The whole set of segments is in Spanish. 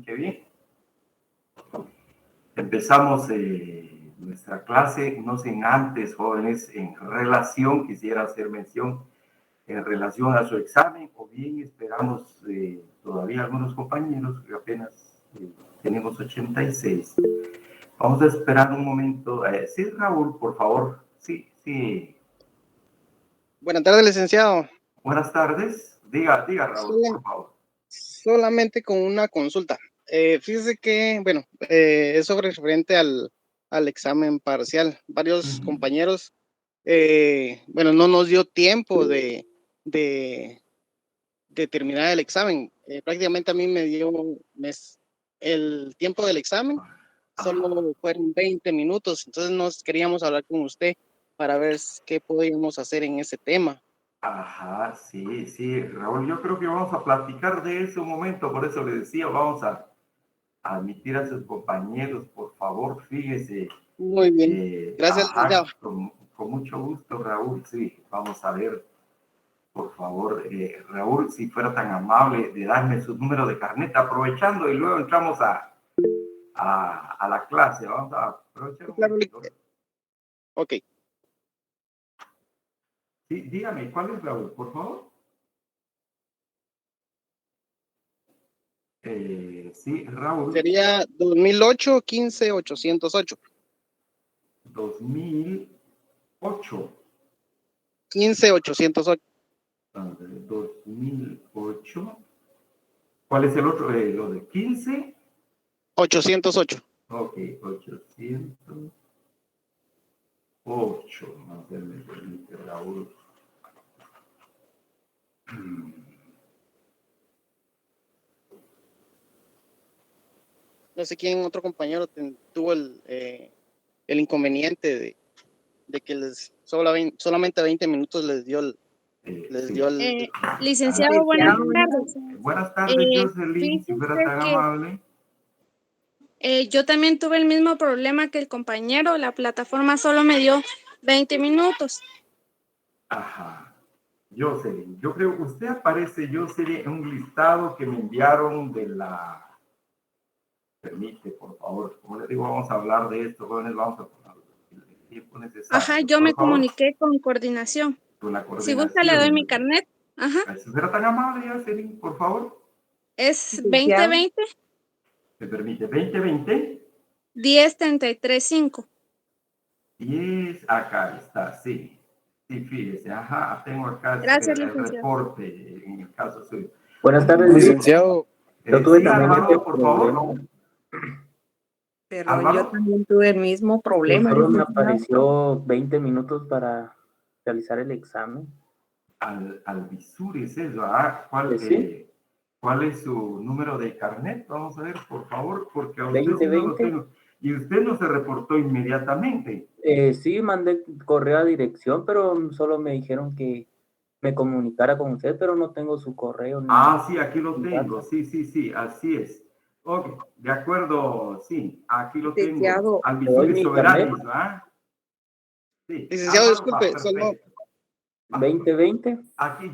qué bien. Empezamos nuestra clase, no sin antes, jóvenes, en relación, quisiera hacer mención, en relación a su examen, o bien esperamos todavía algunos compañeros, que apenas tenemos 86. Vamos a esperar un momento. Sí, Raúl, por favor. Sí, sí. Buenas tardes, licenciado. Buenas tardes. Diga Raúl, por favor. Solamente con una consulta. Fíjese que, bueno, es sobre referente al examen parcial. Varios compañeros, bueno, no nos dio tiempo de terminar el examen. Prácticamente a mí me dio el tiempo del examen, solo fueron 20 minutos. Entonces nos queríamos hablar con usted para ver qué podíamos hacer en ese tema. Ajá, sí, Raúl, yo creo que vamos a platicar de eso un momento, por eso le decía, vamos a admitir a sus compañeros, por favor, fíjese. Muy bien, gracias, licenciado. Con mucho gusto, Raúl, sí, vamos a ver, por favor, Raúl, si fuera tan amable de darme su número de carnet, aprovechando y luego entramos a la clase, vamos a aprovechar un poquito. Ok. Sí, dígame, ¿cuál es, Raúl, por favor? Sí, Raúl. Sería 2008 15 808. 2008. 15 808. 2008. ¿Cuál es el otro? Lo de 15. 808. Ok, 808. No se me permite, Raúl. No sé quién otro compañero tuvo el inconveniente de que solamente 20 minutos les dio el... Licenciado, buenas tardes. Buenas tardes, Jocelyn, si fuera tan amable. Yo también tuve el mismo problema que el compañero, la plataforma solo me dio 20 minutos. Ajá. Jocelyn, yo creo que usted aparece, Jocelyn, en un listado que me enviaron de la... Permite, por favor, como les digo, vamos a hablar de esto, jóvenes, vamos a poner el tiempo necesario. Ajá, yo me comuniqué con coordinación. Con la coordinación. Si gusta, le doy mi carnet. Ajá. Si fuera tan amable, Jocelyn, por favor. Es 2020. ¿Me permite? 2020. 10-33-5. 10, acá está, sí. Sí, fíjese, ajá, tengo acá el reporte en el caso suyo. Buenas tardes, licenciado. Yo tuve también Álvaro, por favor. Pero Álvaro, yo también tuve el mismo problema. Solo me apareció 20 minutos para realizar el examen. Al Visur es eso, ¿ah? ¿Cuál es su número de carnet? Vamos a ver, por favor, porque a usted 2020. No lo tengo. Y usted no se reportó inmediatamente. Sí, mandé correo a dirección, pero solo me dijeron que me comunicara con usted, pero no tengo su correo. Sí, aquí lo tengo. Sí, así es. Ok, de acuerdo, sí, aquí lo tengo. Al Visur Soberanis, ¿verdad? Sí. Licenciado, disculpe, solo... 2020. Aquí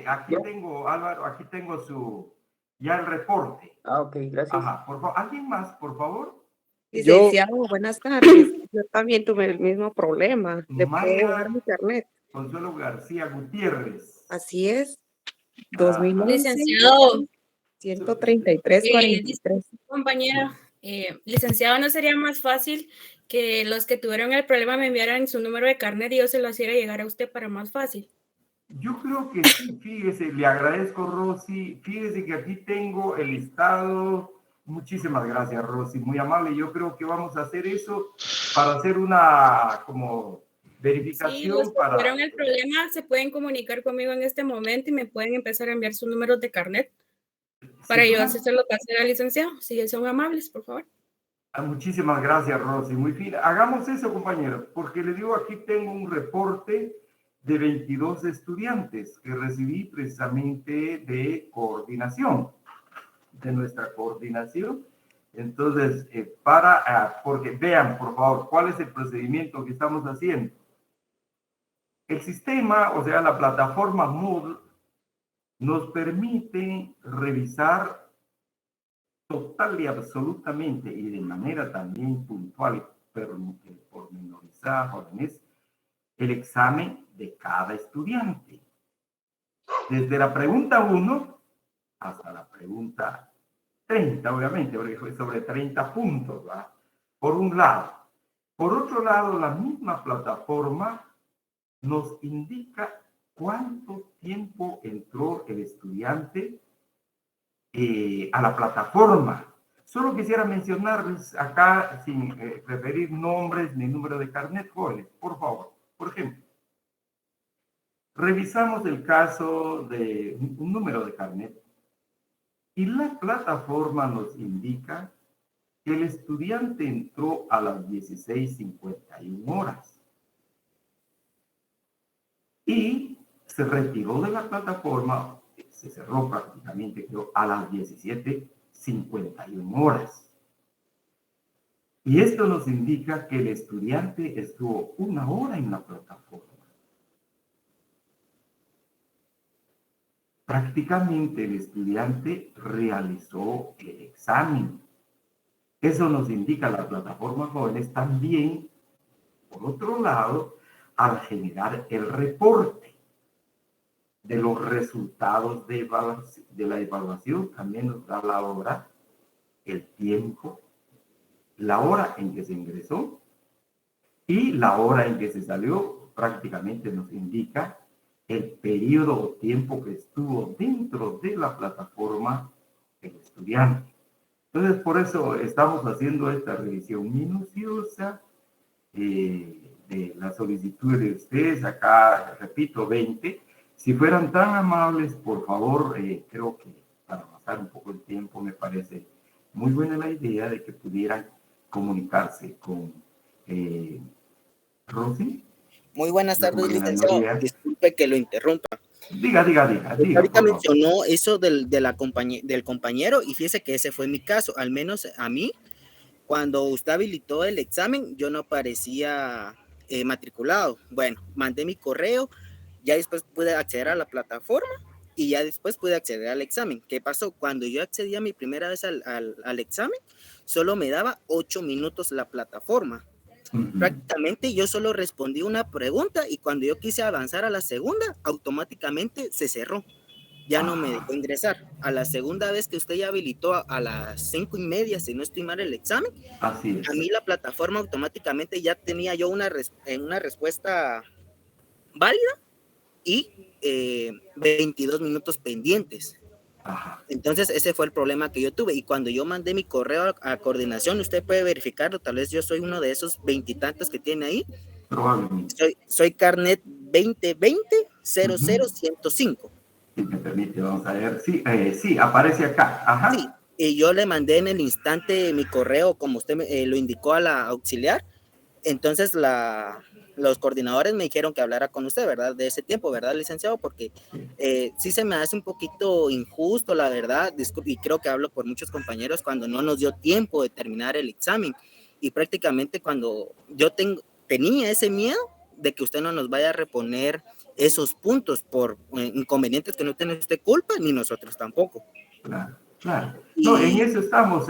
aquí tengo, Álvaro, aquí tengo ya el reporte. Ok, gracias. Ajá, por favor, ¿alguien más, por favor? Licenciado, buenas tardes. Yo también tuve el mismo problema. ¿Le puedo dar mi carnet? Consuelo García Gutiérrez. Así es. 2011. Licenciado. 133-43. Compañera, licenciado, ¿no sería más fácil que los que tuvieron el problema me enviaran su número de carnet y yo se lo hiciera llegar a usted para más fácil? Yo creo que sí, fíjese, le agradezco, Rosy. Fíjese que aquí tengo el listado. Muchísimas gracias, Rosy, muy amable. Yo creo que vamos a hacer eso para hacer una como verificación. Sí, los que tuvieron el problema se pueden comunicar conmigo en este momento y me pueden empezar a enviar sus números de carnet para yo hacérselo pasar al licenciado, si son amables, por favor. Muchísimas gracias, Rosy. Muy bien. Hagamos eso, compañeros, porque le digo, aquí tengo un reporte de 22 estudiantes que recibí precisamente de coordinación, de nuestra coordinación. Entonces, porque vean, por favor, cuál es el procedimiento que estamos haciendo. El sistema, o sea, la plataforma Moodle, nos permite revisar total y absolutamente y de manera también puntual, pero pormenorizada, jóvenes, el examen de cada estudiante. Desde la pregunta 1 hasta la pregunta 30, obviamente, porque fue sobre 30 puntos, ¿verdad? Por un lado. Por otro lado, la misma plataforma nos indica cuánto tiempo entró el estudiante a la plataforma. Solo quisiera mencionarles acá, sin referir nombres ni número de carnet, jóvenes, por favor. Por ejemplo, revisamos el caso de un número de carnet y la plataforma nos indica que el estudiante entró a las 16:51 horas y se retiró de la plataforma, se cerró prácticamente, creo, a las 17:51 horas. Y esto nos indica que el estudiante estuvo 1 hora en la plataforma. Prácticamente el estudiante realizó el examen. Eso nos indica la plataforma Jóvenes también, por otro lado, al generar el reporte de los resultados de la evaluación, también nos da la hora, el tiempo, la hora en que se ingresó y la hora en que se salió. Prácticamente nos indica el periodo o tiempo que estuvo dentro de la plataforma el estudiante. Entonces, por eso estamos haciendo esta revisión minuciosa de la solicitud de ustedes. Acá, repito, 20. Si fueran tan amables, por favor, creo que para pasar un poco el tiempo, me parece muy buena la idea de que pudieran comunicarse con Rosy. Muy buenas tardes, licenciado. Disculpe que lo interrumpa. Diga. Ahorita mencionó eso del compañero y fíjese que ese fue mi caso. Al menos a mí, cuando usted habilitó el examen, yo no aparecía matriculado. Bueno, mandé mi correo, ya después pude acceder a la plataforma y ya después pude acceder al examen. ¿Qué pasó? Cuando yo accedí a mi primera vez al examen, solo me daba 8 minutos la plataforma. Prácticamente yo solo respondí una pregunta y cuando yo quise avanzar a la segunda, automáticamente se cerró. Ya no me dejó ingresar. A la segunda vez que usted ya habilitó a las 5:30, si no estoy mal, el examen, así es. A mí la plataforma automáticamente ya tenía yo una respuesta válida y 22 minutos pendientes. Entonces ese fue el problema que yo tuve y cuando yo mandé mi correo a coordinación, usted puede verificarlo, tal vez yo soy uno de esos 20 y tantos que tiene ahí. Probablemente. Soy carnet 2020-00105. Si me permite, vamos a ver. Sí, aparece acá. Ajá. Sí, y yo le mandé en el instante mi correo, como usted lo indicó a la auxiliar. Entonces los coordinadores me dijeron que hablara con usted, ¿verdad? De ese tiempo, ¿verdad, licenciado? Porque sí se me hace un poquito injusto, la verdad, y creo que hablo por muchos compañeros cuando no nos dio tiempo de terminar el examen. Y prácticamente cuando yo tenía ese miedo de que usted no nos vaya a reponer esos puntos por inconvenientes que no tiene usted culpa, ni nosotros tampoco. Claro. No, en eso estamos,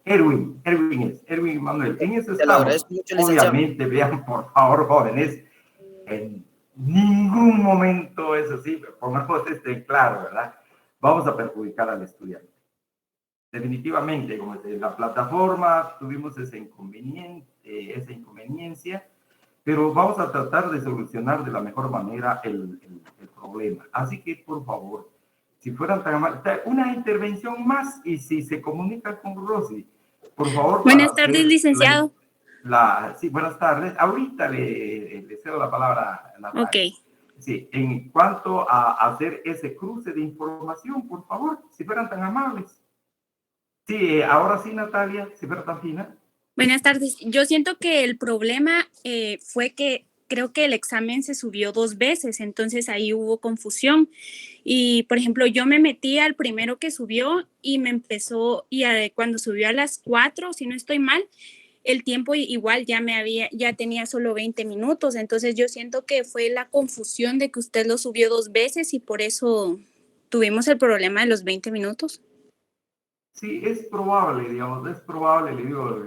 Erwin Manuel, en eso estamos. Obviamente, vean, por favor, jóvenes, en ningún momento, eso sí, pongamos claro, ¿verdad? Vamos a perjudicar al estudiante. Definitivamente, como en la plataforma tuvimos esa inconveniencia, pero vamos a tratar de solucionar de la mejor manera el problema. Así que, por favor, si fueran tan amables, una intervención más y si se comunican con Rosy, por favor. Buenas tardes, licenciado. Sí, buenas tardes. Ahorita le cedo la palabra a Natalia. Ok. Sí, en cuanto a hacer ese cruce de información, por favor, si fueran tan amables. Sí, ahora sí, Natalia, si fuera tan fina. Buenas tardes. Yo siento que el problema fue que creo que el examen se subió 2 veces, entonces ahí hubo confusión. Y, por ejemplo, yo me metí al primero que subió y me empezó, y cuando subió a las 4, si no estoy mal, el tiempo igual ya tenía solo 20 minutos. Entonces yo siento que fue la confusión de que usted lo subió 2 veces y por eso tuvimos el problema de los 20 minutos. Sí, es probable, digamos, es probable, le digo,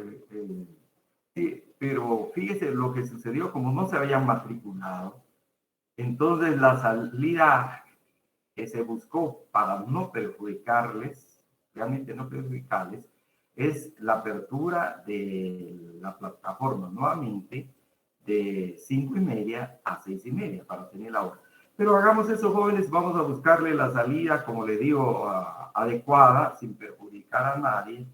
sí, pero fíjese lo que sucedió, como no se habían matriculado, entonces la salida que se buscó para no perjudicarles, realmente no perjudicarles, es la apertura de la plataforma nuevamente de 5:30 a 6:30 para tener la hora. Pero hagamos eso, jóvenes, vamos a buscarle la salida, como le digo, adecuada, sin perjudicar a nadie,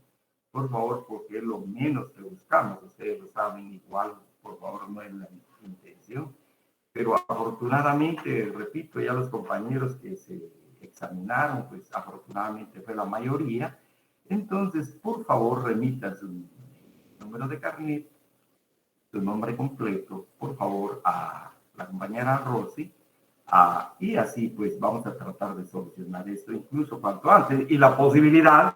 por favor, porque es lo menos que buscamos. Ustedes lo saben igual, por favor, no es la intención. Pero afortunadamente, repito, ya los compañeros que se examinaron, pues afortunadamente fue la mayoría. Entonces, por favor, remitan su número de carnet, su nombre completo, por favor, a la compañera Rosy. Y así, pues, vamos a tratar de solucionar esto incluso cuanto antes. Y la posibilidad,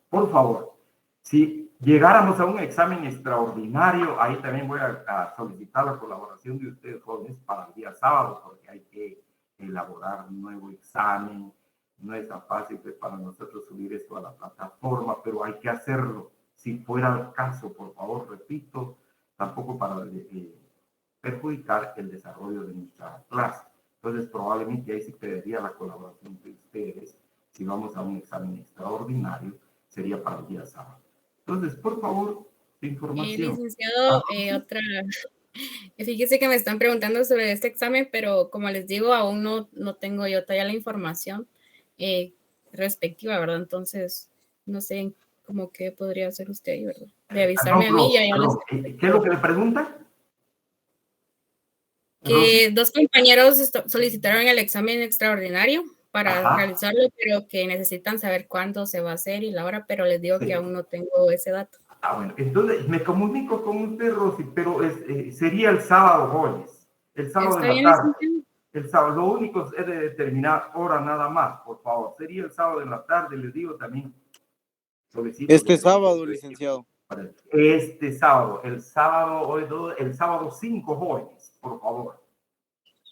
por favor, si llegáramos a un examen extraordinario, ahí también voy a solicitar la colaboración de ustedes, jóvenes, para el día sábado, porque hay que elaborar un nuevo examen. No es tan fácil pues, para nosotros subir esto a la plataforma, pero hay que hacerlo. Si fuera el caso, por favor, repito, tampoco para perjudicar el desarrollo de nuestra clase. Entonces, probablemente ahí sí pediría la colaboración de ustedes. Si vamos a un examen extraordinario, sería para el día sábado. Entonces, por favor, información. Licenciado, otra. Fíjese que me están preguntando sobre este examen, pero como les digo, aún no tengo yo todavía la información respectiva, ¿verdad? Entonces, no sé cómo qué podría hacer usted ahí, ¿verdad? De avisarme a mí. ¿Qué es lo que le pregunta? Que dos compañeros solicitaron el examen extraordinario para realizarlo, pero que necesitan saber cuándo se va a hacer y la hora, pero les digo que aún no tengo ese dato. Bueno, entonces me comunico con usted, Rosy, pero sería el sábado, jóvenes. El sábado de la tarde. El sábado, lo único es de determinar hora nada más, por favor. Sería el sábado de la tarde, les digo también. Este sábado, licenciado. Este sábado, el sábado 5, jóvenes, por favor.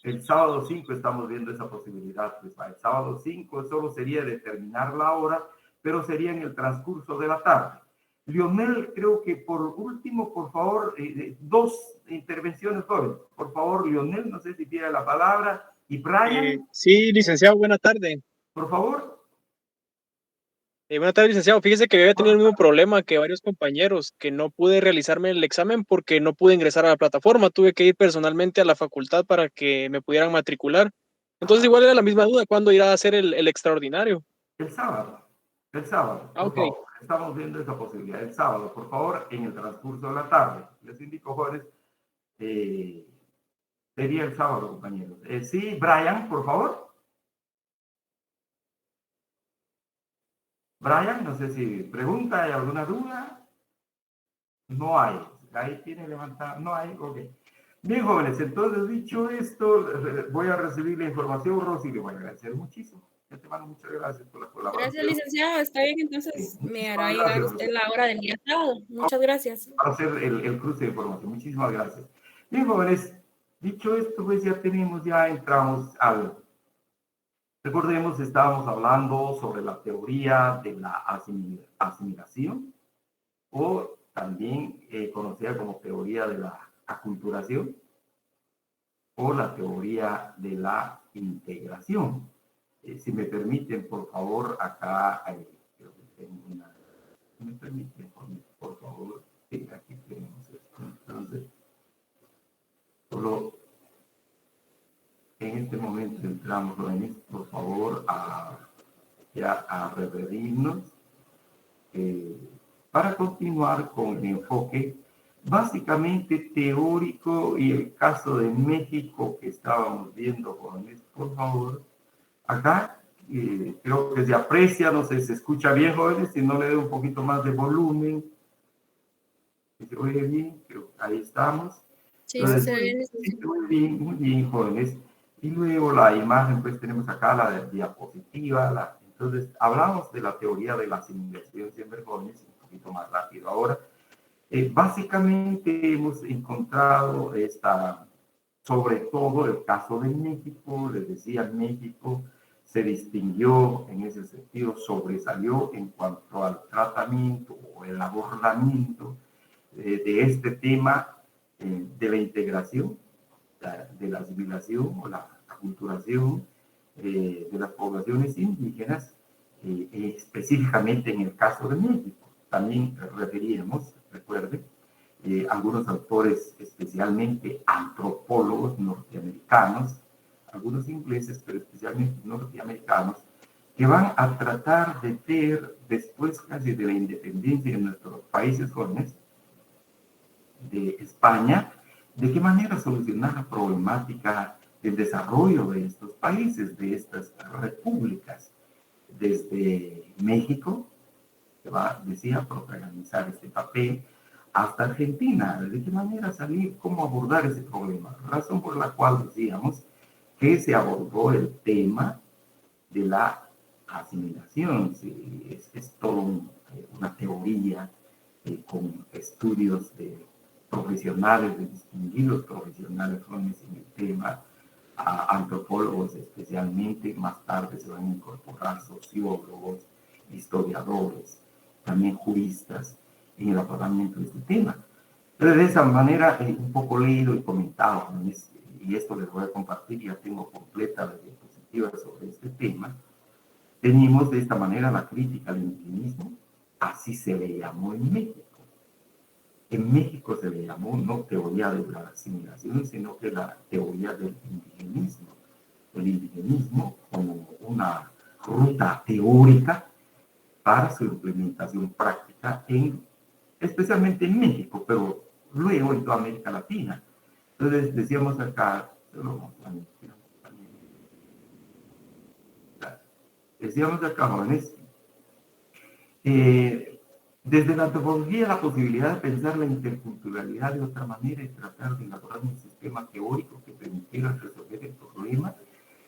El sábado 5 estamos viendo esa posibilidad. Pues, el sábado 5 solo sería determinar la hora, pero sería en el transcurso de la tarde. Lionel, creo que por último, por favor, 2 intervenciones, jóvenes. Por favor, Lionel, no sé si tiene la palabra. Y Brian. Sí, licenciado, buena tarde. Por favor. Buenas tardes, licenciado. Fíjese que había tenido el mismo problema que varios compañeros, que no pude realizarme el examen porque no pude ingresar a la plataforma. Tuve que ir personalmente a la facultad para que me pudieran matricular. Entonces, igual era la misma duda, ¿cuándo irá a hacer el extraordinario? El sábado. El sábado, por favor. Estamos viendo esa posibilidad. El sábado, por favor, en el transcurso de la tarde. Les indico, jóvenes, sería el sábado, compañeros. Sí, Brian, por favor. Brian, no sé si pregunta, ¿hay alguna duda? No hay. Ahí tiene levantada. No hay, ok. Bien, jóvenes, entonces dicho esto, voy a recibir la información, Rosy, le voy a agradecer muchísimo. De antemano, muchas gracias por la colaboración. Gracias, licenciado. Está bien, entonces me hará llegar usted la hora del día sábado. Muchas gracias. Para hacer el cruce de información. Muchísimas gracias. Bien, jóvenes, dicho esto, pues ya entramos al... Recordemos, estábamos hablando sobre la teoría de la asimilación, o también conocida como teoría de la aculturación, o la teoría de la integración. Si me permiten, por favor, acá creo que tengo una... ¿Me permiten, por favor? Sí, aquí tenemos esto. Entonces, solo... En este momento entramos, jóvenes, por favor, a referirnos para continuar con el enfoque básicamente teórico y el caso de México que estábamos viendo, jóvenes, por favor. Acá creo que se aprecia, no sé, se escucha bien, jóvenes, si no le doy un poquito más de volumen. ¿Se oye bien? Creo que ahí estamos. Sí, entonces, se ve bien. Muy bien, jóvenes. Y luego la imagen, pues tenemos acá la diapositiva. Entonces, hablamos de la teoría de la asimilación, siempre, jóvenes, un poquito más rápido. Ahora, básicamente hemos encontrado sobre todo el caso de México. Les decía, México se distinguió en ese sentido, sobresalió en cuanto al trato tratamiento o el abordamiento de este tema de la integración, de la asimilación o la aculturación de las poblaciones indígenas, específicamente en el caso de México. También referíamos, recuerden, algunos autores, especialmente antropólogos norteamericanos, algunos ingleses, pero especialmente norteamericanos, que van a tratar de ver, después casi de la independencia de nuestros países jóvenes, de España, de qué manera solucionar la problemática del desarrollo de estos países, de estas repúblicas, desde México, que decía, protagonizar este papel, hasta Argentina, de qué manera salir, cómo abordar ese problema, razón por la cual decíamos que se abordó el tema de la asimilación. Sí, es todo una teoría con estudios de profesionales, de distinguidos profesionales jóvenes en el tema, antropólogos especialmente, más tarde se van a incorporar sociólogos, historiadores, también juristas en el abordamiento de este tema. Pero de esa manera, un poco leído y comentado, ¿no? Y esto les voy a compartir, ya tengo completa la diapositiva sobre este tema. Tenemos de esta manera la crítica al indigenismo, así se le llamó en México. En México se le llamó no teoría de la asimilación, sino que la teoría del indigenismo. El indigenismo como una ruta teórica para su implementación práctica, especialmente en México, pero luego en toda América Latina. Entonces decíamos acá, jóvenes, desde la antropología la posibilidad de pensar la interculturalidad de otra manera y tratar de elaborar un sistema teórico que permitiera resolver el problema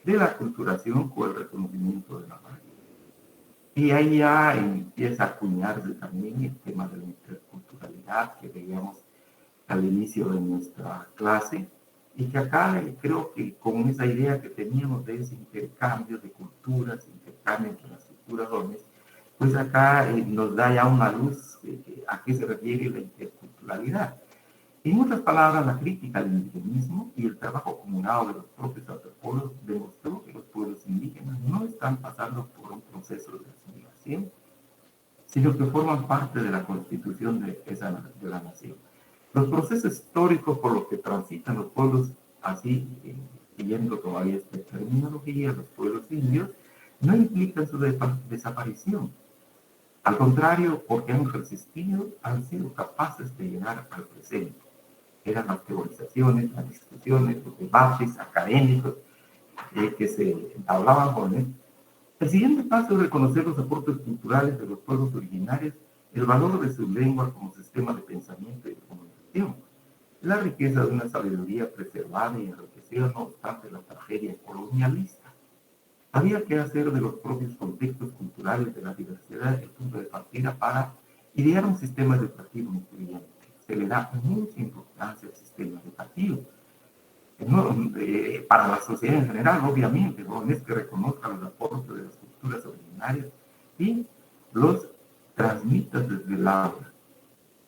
de la aculturación con el reconocimiento de la variedad. Y ahí ya empieza a acuñarse también el tema de la interculturalidad que veíamos al inicio de nuestra clase, y que acá creo que con esa idea que teníamos de ese intercambio de culturas, intercambio entre las culturas jóvenes, pues acá nos da ya una luz a qué se refiere la interculturalidad. En otras palabras, la crítica al indigenismo y el trabajo acumulado de los propios antropólogos demostró que los pueblos indígenas no están pasando por un proceso de asimilación, sino que forman parte de la constitución de la nación. Los procesos históricos por los que transitan los pueblos, así, siguiendo todavía esta terminología, los pueblos indios, no implican su desaparición. Al contrario, porque han resistido, han sido capaces de llegar al presente. Eran las teorizaciones, las discusiones, los debates académicos que se entablaban con él. El siguiente paso es reconocer los aportes culturales de los pueblos originarios, el valor de su lengua como sistema de pensamiento y de comunicación, la riqueza de una sabiduría preservada y enriquecida no obstante la tragedia colonialista. Había que hacer de los propios contextos culturales de la diversidad el punto de partida para idear un sistema educativo incluyente. Se le da mucha importancia al sistema educativo. Para la sociedad en general, obviamente, ¿no? Es que reconozca los aportes de las culturas originarias y los transmita desde el aula.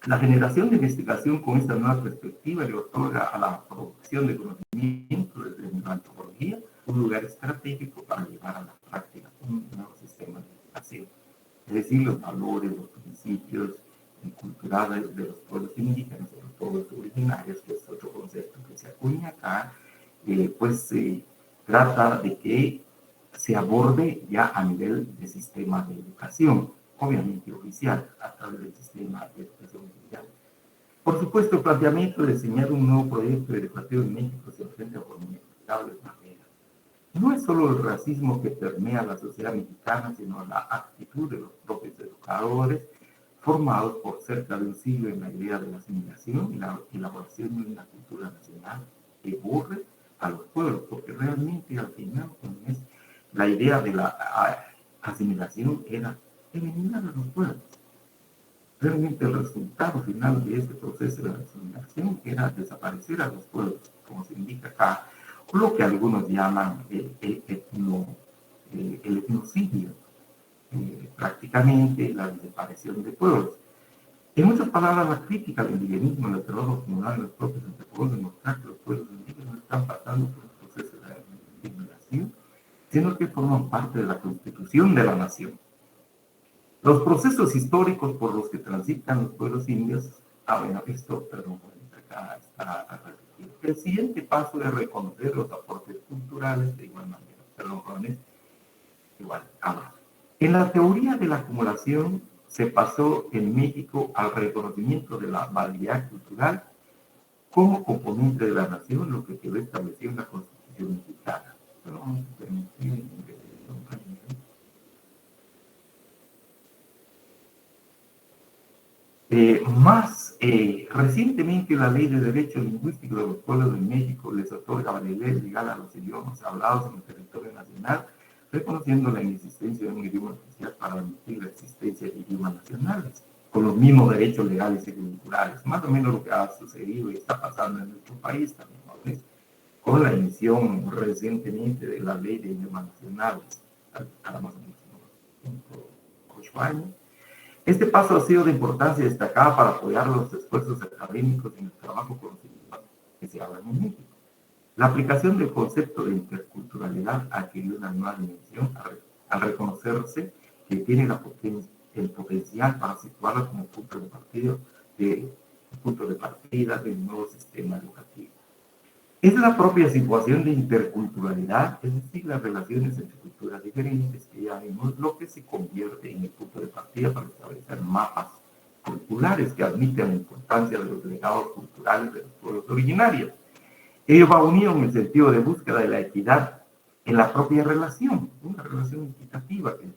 La generación de investigación con esta nueva perspectiva le otorga a la producción de conocimiento desde la antropología un lugar estratégico para llevar a la práctica un nuevo sistema de educación. Es decir, los valores, los principios culturales de los pueblos indígenas, de los pueblos originarios, que es otro concepto que se acuña acá, pues se trata de que se aborde ya a nivel de sistema de educación, obviamente oficial, a través del sistema de educación oficial. Por supuesto, el planteamiento de diseñar un nuevo proyecto educativo en México se enfrenta por innumerables barreras. No es solo el racismo que permea la sociedad mexicana, sino la actitud de los propios educadores, formados por cerca de un siglo en la idea de la asimilación y la elaboración de una cultura nacional que borre a los pueblos, porque realmente al final pues, la idea de la asimilación era eliminar a los pueblos. Realmente el resultado final de este proceso de asimilación era desaparecer a los pueblos, como se indica acá, lo que algunos llaman el etnocidio. prácticamente la desaparición de pueblos. En muchas palabras, la crítica al indigenismo en el trabajo comunal de los propios antropólogos demostrar que los pueblos indígenas no están pasando por un proceso de inmigración, sino que forman parte de la constitución de la nación. Los procesos históricos por los que transitan los pueblos indios, bueno, esto, perdón, acá está repetido. El siguiente paso es reconocer los aportes culturales de igual manera. Perdón, jóvenes, igual, ahora. En la teoría de la acumulación se pasó en México al reconocimiento de la variedad cultural como componente de la nación, lo que quedó establecido en la Constitución mexicana. Pero vamos a permitir más recientemente, la Ley de Derecho Lingüístico de los Pueblos de México les otorga validez legal a los idiomas hablados en el territorio nacional, reconociendo la inexistencia de un idioma oficial para admitir la existencia de idiomas nacionales, con los mismos derechos legales y culturales. Más o menos lo que ha sucedido y está pasando en nuestro país también, ¿no? Con la emisión recientemente de la Ley de Idiomas Nacionales, cada más o menos 5 o 8 años. Este paso ha sido de importancia destacada para apoyar los esfuerzos académicos en el trabajo con los idiomas que se hablan en México. La aplicación del concepto de interculturalidad adquirió una nueva dimensión al reconocerse que tiene el potencial para situarla como punto de partida del nuevo sistema educativo. Es la propia situación de interculturalidad, es decir, las relaciones entre culturas diferentes que ya vimos, lo que se convierte en el punto de partida para establecer mapas culturales que admiten la importancia de los legados culturales de los pueblos originarios. Ello va unido en el sentido de búsqueda de la equidad en la propia relación, una relación equitativa que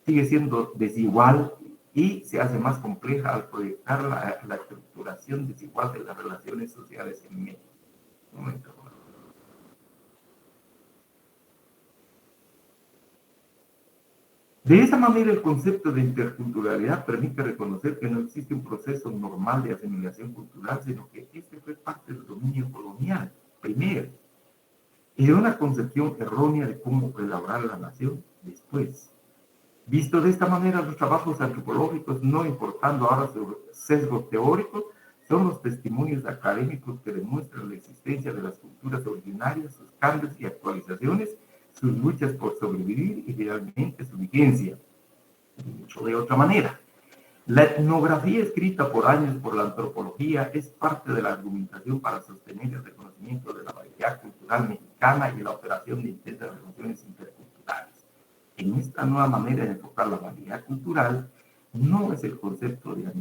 sigue siendo desigual y se hace más compleja al proyectar la estructuración desigual de las relaciones sociales en México. Un momento. De esa manera, el concepto de interculturalidad permite reconocer que no existe un proceso normal de asimilación cultural, sino que este fue parte del dominio colonial, primero, y de una concepción errónea de cómo elaborar la nación después. Visto de esta manera, los trabajos antropológicos, no importando ahora su sesgo teórico, son los testimonios académicos que demuestran la existencia de las culturas originarias, sus cambios y actualizaciones, sus luchas por sobrevivir y realmente su vigencia. Dicho de otra manera, la etnografía escrita por años por la antropología es parte de la argumentación para sostener el reconocimiento de la variedad cultural mexicana y la operación de intensas relaciones interculturales. En esta nueva manera de enfocar la variedad cultural, no es el concepto de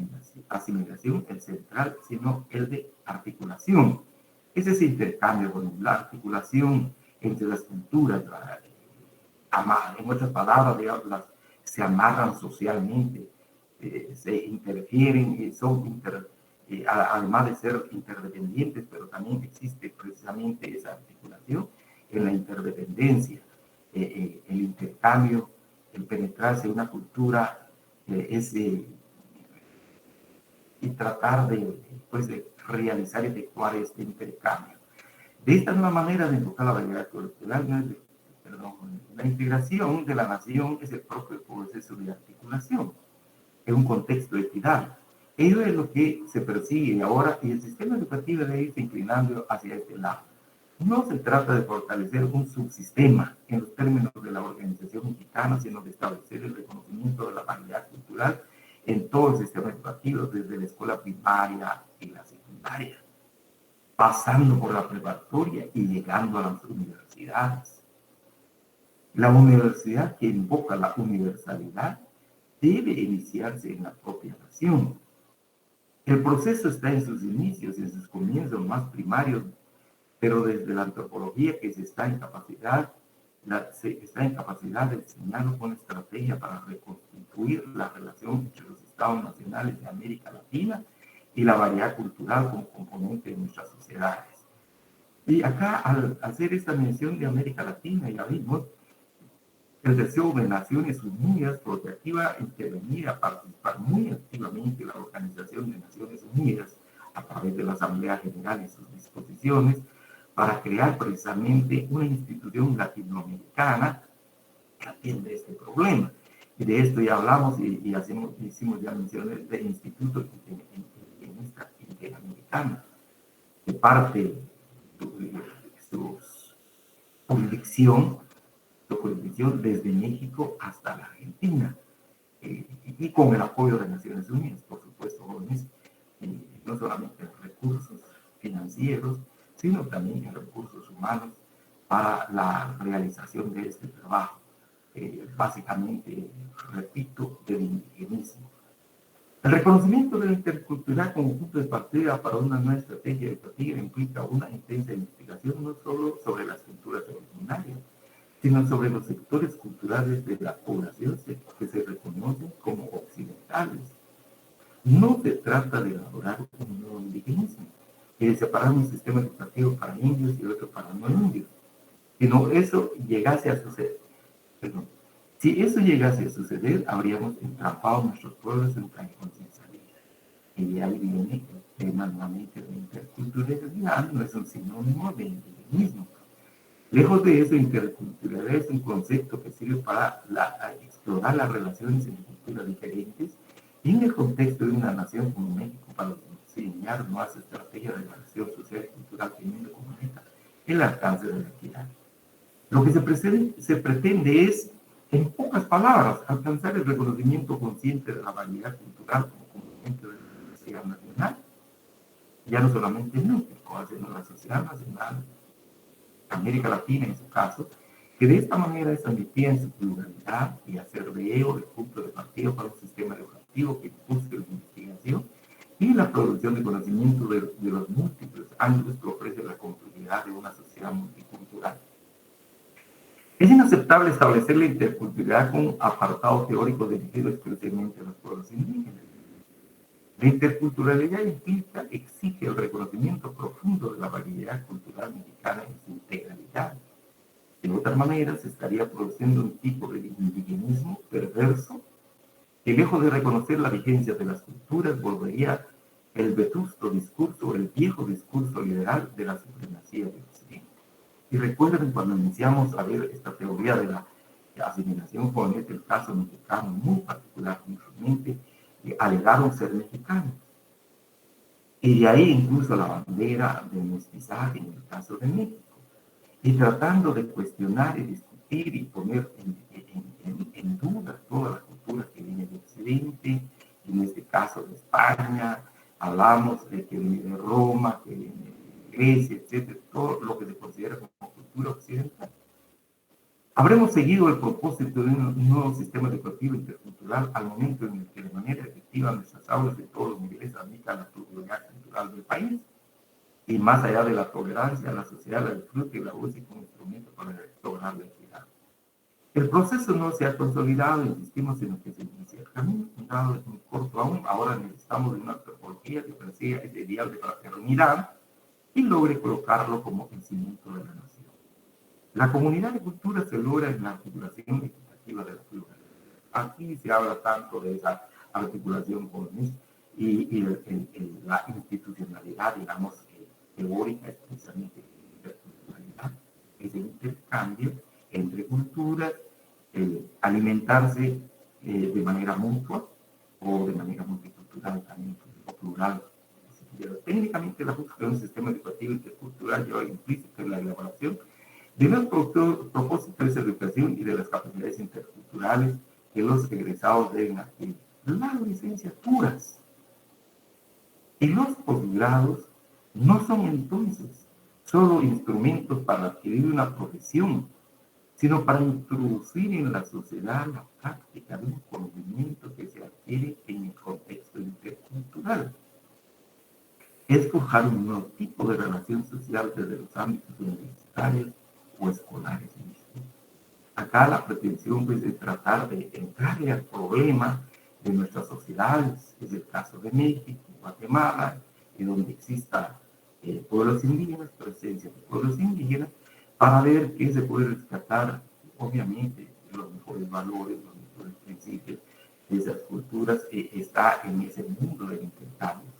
asimilación el central, sino el de articulación. Es ese intercambio, la articulación entre las culturas, en otras palabras, se amarran socialmente, se interfieren y son además de ser interdependientes, pero también existe precisamente esa articulación en la interdependencia, el intercambio, el penetrarse en una cultura, y tratar de realizar y efectuar este intercambio. De esta nueva manera de enfocar la variedad cultural, la integración de la nación es el propio proceso de articulación, en un contexto de equidad. Ello es lo que se persigue ahora y el sistema educativo debe irse inclinando hacia este lado. No se trata de fortalecer un subsistema en los términos de la organización mexicana, sino de establecer el reconocimiento de la variedad cultural en todo el sistema educativo, desde la escuela primaria y la secundaria, pasando por la preparatoria y llegando a las universidades. La universidad que invoca la universalidad debe iniciarse en la propia nación. El proceso está en sus inicios, en sus comienzos más primarios, pero desde la antropología que está en capacidad de diseñar una estrategia para reconstituir la relación entre los estados nacionales de América Latina y la variedad cultural como componente de nuestras sociedades. Y acá, al hacer esta mención de América Latina, ya vimos el deseo de Naciones Unidas, porque aquí va a intervenir, a participar muy activamente la Organización de Naciones Unidas a través de la Asamblea General y sus disposiciones, para crear precisamente una institución latinoamericana que atiende este problema. Y de esto ya hablamos y hicimos ya menciones del Instituto Indigenista Interamericano, que parte de su jurisdicción desde México hasta la Argentina, y con el apoyo de Naciones Unidas, por supuesto, jóvenes, no solamente en recursos financieros, sino también en recursos humanos para la realización de este trabajo. Básicamente, repito, del indigenismo. El reconocimiento de la interculturalidad como punto de partida para una nueva estrategia educativa implica una intensa investigación no solo sobre las culturas originarias, sino sobre los sectores culturales de la población que se reconocen como occidentales. No se trata de elaborar un nuevo indigenismo y de separar un sistema educativo para indios y otro para no indios, sino eso llegase a suceder. Perdón. Si eso llegase a suceder, habríamos entrampado nuestros pueblos en un callejón sin salida. Y de ahí viene el tema nuevamente de interculturalidad, no es un sinónimo de indigenismo. Lejos de eso, interculturalidad es un concepto que sirve para explorar las relaciones entre culturas diferentes y en el contexto de una nación como México para diseñar nuevas estrategias de relación social y cultural teniendo como meta el alcance de la equidad. Lo que se pretende es, en pocas palabras, alcanzar el reconocimiento consciente de la variedad cultural como componente de la sociedad nacional, ya no solamente en México, sino en la sociedad nacional, América Latina en su caso, que de esta manera es admitida en su pluralidad y hacer de ello el punto de partida para un sistema educativo que impulse la investigación y la producción de conocimiento de los múltiples ángulos que ofrece la complejidad de una sociedad multicultural. Es inaceptable establecer la interculturalidad como un apartado teórico dirigido exclusivamente a los pueblos indígenas. La interculturalidad exige el reconocimiento profundo de la variedad cultural mexicana en su integralidad. De otra manera, se estaría produciendo un tipo de indigenismo perverso que, lejos de reconocer la vigencia de las culturas, volvería el vetusto discurso, el viejo discurso liberal de la supremacía del Occidente. Y recuerden cuando iniciamos a ver esta teoría de la asimilación con el caso mexicano muy particularmente, alegaron ser mexicanos. Y de ahí incluso la bandera de mestizaje en el caso de México. Y tratando de cuestionar y discutir y poner en duda toda la cultura que viene de Occidente, en este caso de España, hablamos de que viene de Roma, que viene de Grecia, etcétera, todo lo que se considera como cultura occidental. Habremos seguido el propósito de un nuevo sistema educativo intercultural al momento en el que de manera efectiva nuestras aulas de todos los niveles admitan la pluralidad cultural del país y más allá de la tolerancia, la sociedad la disfrute y la use como instrumento para lograr la equidad. El proceso no se ha consolidado, insistimos en lo que se inicia el camino, dado en corto aún, ahora necesitamos de una antropología que persiga ese ideal de fraternidad y logre colocarlo como el cimiento de la nación. La comunidad de cultura se logra en la articulación equitativa de la pluralidad. Aquí se habla tanto de esa articulación con y la institucionalidad, digamos, teórica, especialmente la interculturalidad, es el intercambio entre culturas, alimentarse de manera mutua o de manera multicultural también, o plural. Técnicamente, la búsqueda de un sistema educativo intercultural lleva implícita en la elaboración de los propósitos de educación y de las capacidades interculturales que los egresados deben adquirir. Las licenciaturas y los posgrados no son entonces solo instrumentos para adquirir una profesión, sino para introducir en la sociedad la práctica de un conocimiento que se adquiere en el contexto intercultural. Es forjar un nuevo tipo de relación social desde los ámbitos universitarios o escolares mismos. Acá la pretensión pues, es tratar de entrarle al problema de nuestras sociedades, es el caso de México, Guatemala, y donde exista pueblos indígenas, presencia de pueblos indígenas, para ver qué se puede rescatar, obviamente, los mejores valores, los mejores principios de esas culturas, está en ese mundo del intercambio.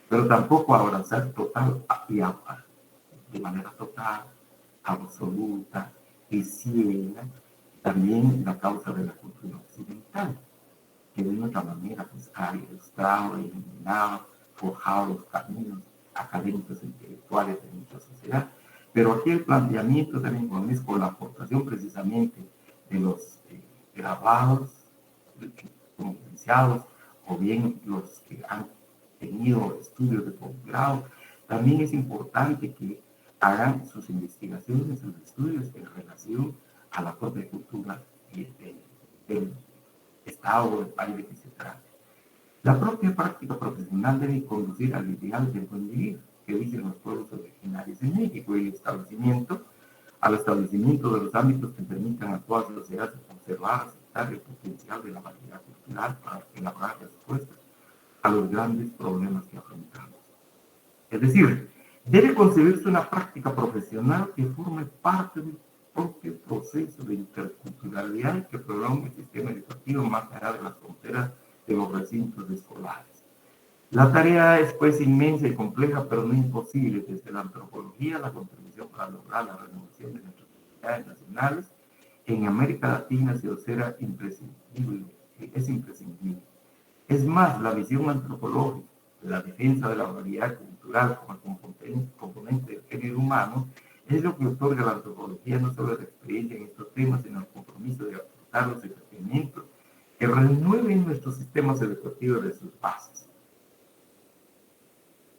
Pero tampoco abrazar total y de manera total, absoluta y ciega también la causa de la cultura occidental, que de otra manera pues, ha ilustrado, eliminado, forjado los caminos académicos e intelectuales de nuestra sociedad. Pero aquí el planteamiento también es con la aportación precisamente de los graduados, como licenciados, o bien los que han tenido estudios de posgrado. También es importante que hagan sus investigaciones, sus estudios en relación a la propia cultura del Estado o del país de que se trate. La propia práctica profesional debe conducir al ideal del buen vivir, que dicen los pueblos originarios en México, y al establecimiento de los ámbitos que permitan a todas las sociedades observar, aceptar el potencial de la variedad cultural para elaborar respuestas a los grandes problemas que afrontamos. Es decir, debe concebirse una práctica profesional que forme parte del propio proceso de interculturalidad y que prolongue el sistema educativo más allá de las fronteras de los recintos escolares. La tarea es pues inmensa y compleja, pero no imposible. Desde la antropología, la contribución para lograr la renovación de nuestras sociedades nacionales en América Latina se considera imprescindible, es imprescindible. Es más, la visión antropológica de la defensa de la variedad cultural como componente del género humano es lo que otorga a la antropología no solo la experiencia en estos temas, sino el compromiso de aportar los experimentos que renueven nuestros sistemas educativos de sus bases.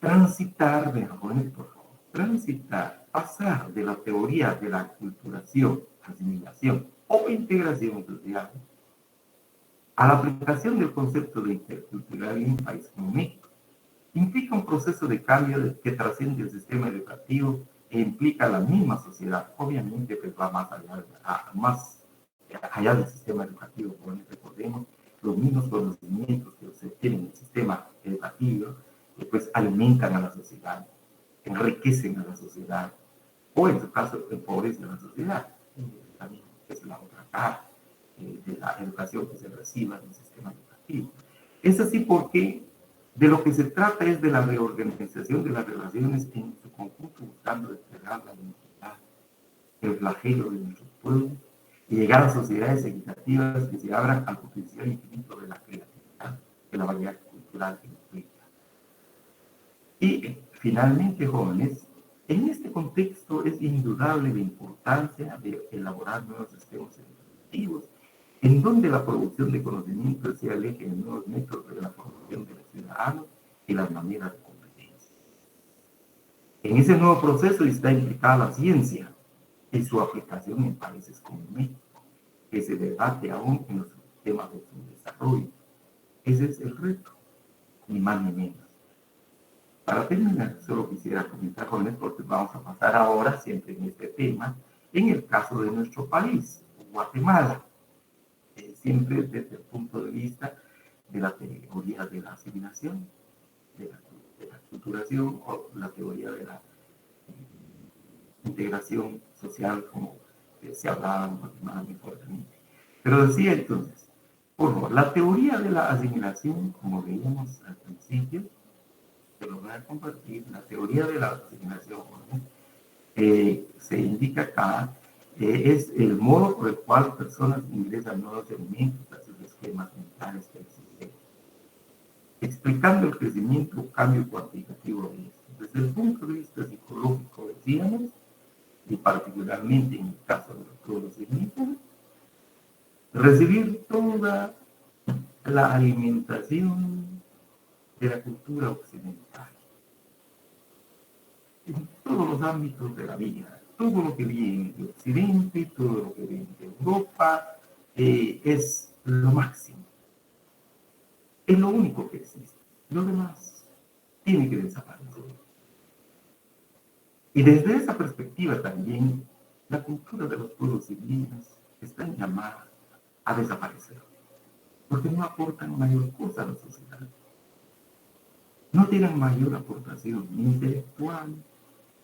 Transitar, jóvenes, por favor, transitar, pasar de la teoría de la aculturación, asimilación o integración social a la aplicación del concepto de interculturalidad en un país como México implica un proceso de cambio que trasciende el sistema educativo e implica la misma sociedad. Obviamente, pues va más allá del sistema educativo. Bueno, recordemos los mismos conocimientos que se obtienen en el sistema educativo, que pues alimentan a la sociedad, enriquecen a la sociedad, o en su caso empobrecen a la sociedad. También es la otra cara de la educación que se reciba en el sistema educativo. Es así porque de lo que se trata es de la reorganización de las relaciones en su conjunto, buscando desplegar la identidad, el flagelo de nuestros pueblos y llegar a sociedades equitativas que se abran al potencial infinito de la creatividad, de la variedad cultural que implica. Y finalmente, jóvenes, en este contexto es indudable la importancia de elaborar nuevos sistemas educativos en donde la producción de conocimiento sea el eje de nuevos métodos de la formación de los ciudadanos y las maneras de competencia. En ese nuevo proceso está implicada la ciencia y su aplicación en países como México, que se debate aún en los temas de su desarrollo. Ese es el reto, ni más ni menos. Para terminar, solo quisiera comentar, jóvenes, porque vamos a pasar ahora, siempre en este tema, en el caso de nuestro país, Guatemala. Siempre desde el punto de vista de la teoría de la asimilación, de la culturación o la teoría de la integración social, como se hablaba en Guatemala muy fuertemente. Pero decía entonces, por favor, la teoría de la asimilación, como veíamos al principio, se lo voy a compartir, la teoría de la asimilación, se indica acá, es el modo por el cual personas ingresan nuevos elementos a sus esquemas mentales del sistema, explicando el crecimiento o cambio cuantitativo de esto. Desde el punto de vista psicológico, decíamos, y particularmente en el caso de los pueblos indígenas, recibir toda la alimentación de la cultura occidental, en todos los ámbitos de la vida. Todo lo que viene de Occidente, todo lo que viene de Europa, es lo máximo. Es lo único que existe. Lo demás tiene que desaparecer. Y desde esa perspectiva también, la cultura de los pueblos indígenas está llamada a desaparecer, porque no aportan mayor cosa a la sociedad. No tienen mayor aportación ni intelectual,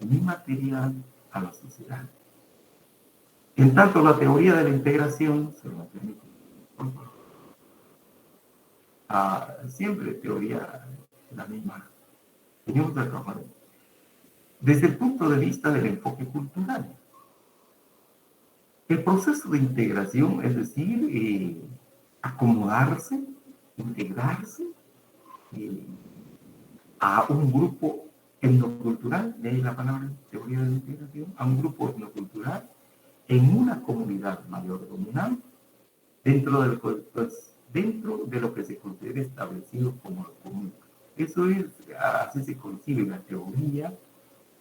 ni material a la sociedad. En tanto, la teoría de la integración, se lo permite, siempre teoría la misma, tenemos que trabajar desde el punto de vista del enfoque cultural. El proceso de integración, es decir, acomodarse, integrarse a un grupo etnocultural, de ahí la palabra teoría de la integración, a un grupo etnocultural en una comunidad mayor dominante, dentro de lo que se considera establecido como lo común. Eso es, así se concibe la teoría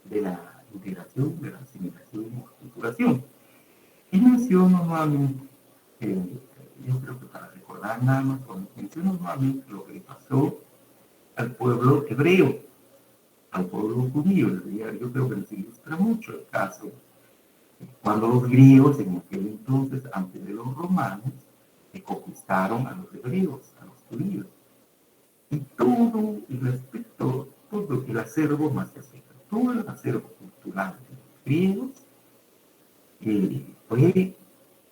de la integración, de la asimilación y multiculturación. Y menciono nuevamente, yo creo que para recordar nada más, menciono nuevamente lo que le pasó al pueblo hebreo, al pueblo judío. Yo creo que les ilustra mucho el caso. Cuando los griegos, en aquel entonces, antes de los romanos, conquistaron a los hebreos, a los judíos. Y todo el aspecto, todo el acervo, más que aspecto, todo el acervo cultural de los griegos fue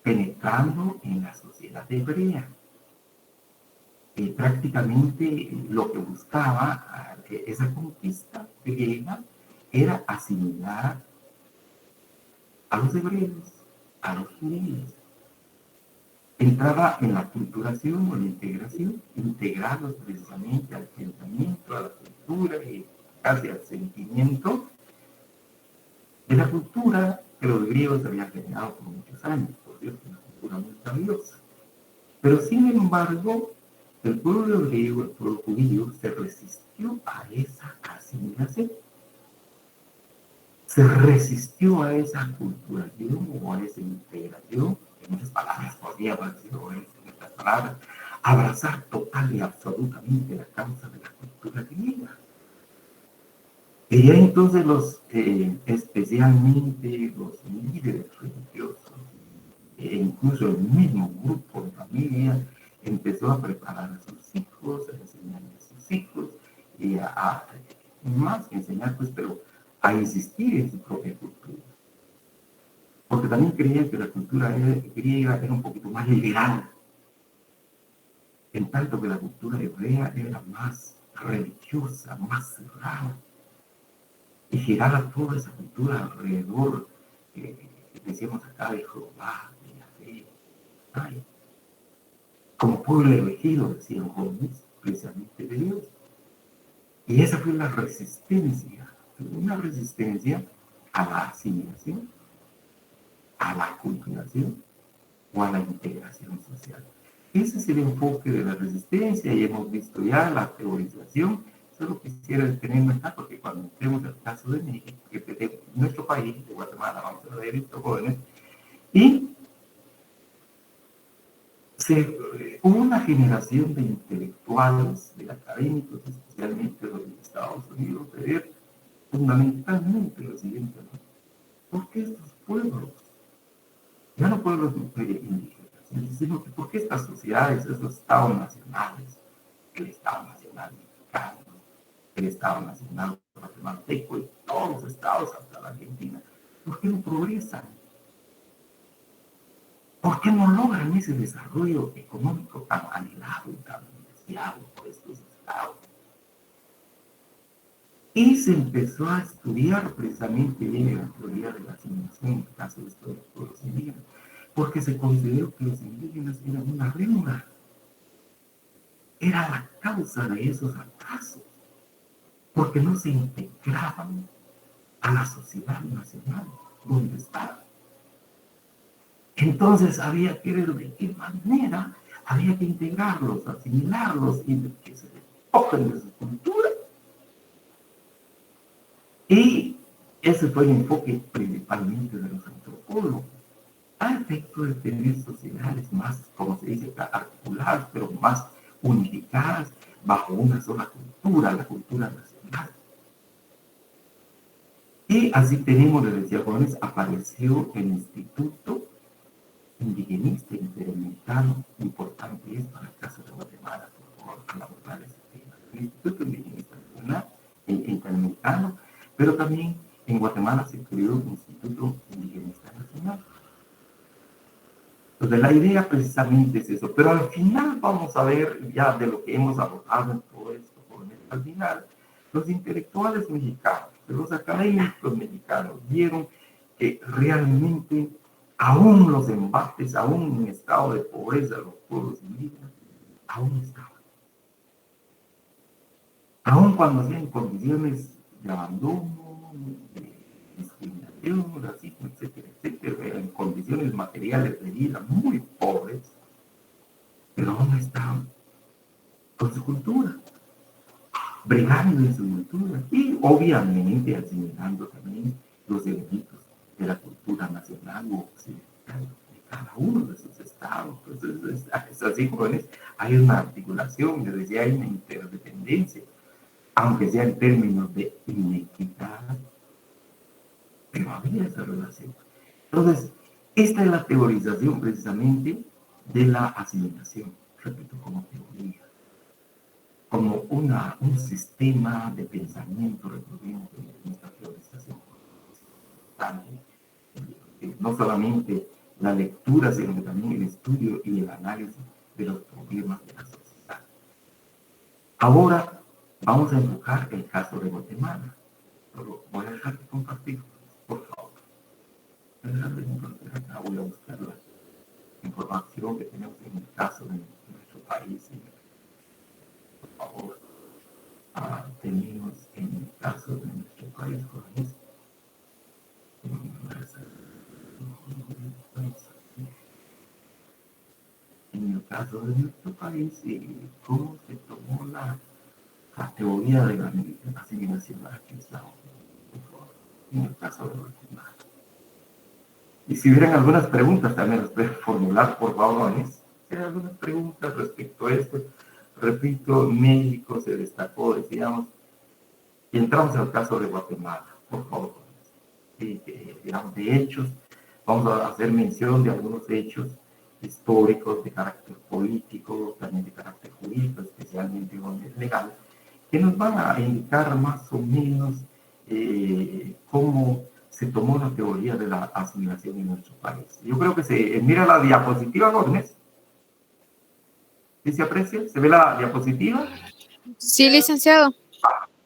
penetrando en la sociedad hebrea. Prácticamente lo que buscaba esa conquista griega era asimilar a los hebreos, a los judíos. Entraba en la culturación o la integración, integrarlos precisamente al pensamiento, a la cultura y casi al sentimiento de la cultura que los griegos habían generado por muchos años, por Dios, una cultura muy valiosa. Pero sin embargo, el pueblo hebreo, el pueblo judío, se resistió a esa asimilación. Se resistió a esa culturación o a esa integración. En otras palabras, podría haber sido en estas palabras, abrazar total y absolutamente la causa de la cultura griega. Y ya entonces especialmente los líderes religiosos, incluso el mismo grupo de familia, empezó a preparar a sus hijos, a enseñarle a sus hijos, y más que enseñar, pues, pero a insistir en su propia cultura. Porque también creían que la cultura griega era un poquito más liberal, en tanto que la cultura hebrea era más religiosa, más cerrada, y giraba toda esa cultura alrededor, decíamos acá, de Jehová, de la fe, como pueblo elegido, decían jóvenes, precisamente de Dios. Y esa fue la resistencia, una resistencia a la asimilación, a la culturación o a la integración social. Ese es el enfoque de la resistencia y hemos visto ya la teorización. Solo quisiera detenerme acá porque cuando entremos al caso de México, que de nuestro país, de Guatemala, vamos a ver estos jóvenes, y hubo una generación de intelectuales, de académicos, especialmente los de Estados Unidos, de ver fundamentalmente lo siguiente, ¿no? ¿Por qué estos pueblos, ya no pueblos indígenas, sino que por qué estas sociedades, esos estados nacionales, el Estado Nacional Mexicano, el Estado Nacional Guatemalteco y todos los estados hasta la Argentina, ¿por qué no progresan? ¿Por qué no logran ese desarrollo económico tan anhelado y tan deseado por estos estados? Y se empezó a estudiar precisamente bien la teoría de la asimilación en el caso de estos pueblos indígenas, porque se consideró que los indígenas eran una rémora, era la causa de esos atrasos, porque no se integraban a la sociedad nacional donde estaban. Entonces había que ver de qué manera había que integrarlos, asimilarlos y que se recojan de su cultura. Y ese fue el enfoque principalmente de los antropólogos, a efecto de tener sociedades más, como se dice, articuladas, pero más unificadas bajo una sola cultura, la cultura nacional. Y así tenemos, les decía jóvenes, apareció el Instituto Indigenista Interamericano, importante es para el caso de Guatemala, por favor, al abordar ese tema. El Instituto Indigenista Interamericano, pero también en Guatemala se creó un Instituto Indigenista Nacional. Entonces la idea precisamente es eso, pero al final vamos a ver ya de lo que hemos abordado en todo esto, al final los intelectuales mexicanos, los académicos mexicanos vieron que realmente aún los embates, aún en estado de pobreza, los pueblos indígenas, aún estaban. Aún cuando hacían condiciones de abandono, de discriminación, racismo, etcétera, etcétera, en condiciones materiales de vida muy pobres, pero aún estaban con su cultura, bregando en su cultura y obviamente asimilando también los elementos de la cultura nacional o occidental de cada uno de sus estados. Entonces es así como es, hay una articulación, les decía, hay una interdependencia, aunque sea en términos de inequidad, pero había esa relación. Entonces, esta es la teorización precisamente de la asimilación, repito, como teoría, como un sistema de pensamiento recurrente en esta teorización. No solamente la lectura, sino también el estudio y el análisis de los problemas de la sociedad. Ahora vamos a enfocar el caso de Guatemala. Pero voy a dejar de compartir, por favor. Voy a dejar de compartir acá, voy a buscar la información que tenemos en el caso de nuestro país. Por favor, tenemos en el caso de nuestro país, jóvenes. En el caso de nuestro país, cómo se tomó la teoría de la asimilación aquí está, en el caso de Guatemala. Y si hubieran algunas preguntas, también las pueden formular, por favor. Si hay algunas preguntas respecto a esto, repito, México se destacó, decíamos, y entramos al caso de Guatemala, por favor. Digamos, de hechos, vamos a hacer mención de algunos hechos históricos de carácter político, también de carácter jurídico, especialmente legal, que nos van a indicar más o menos cómo se tomó la teoría de la asimilación en nuestro país. Yo creo que se mira la diapositiva, Gómez. ¿Sí se aprecia? ¿Se ve la diapositiva? Sí, licenciado.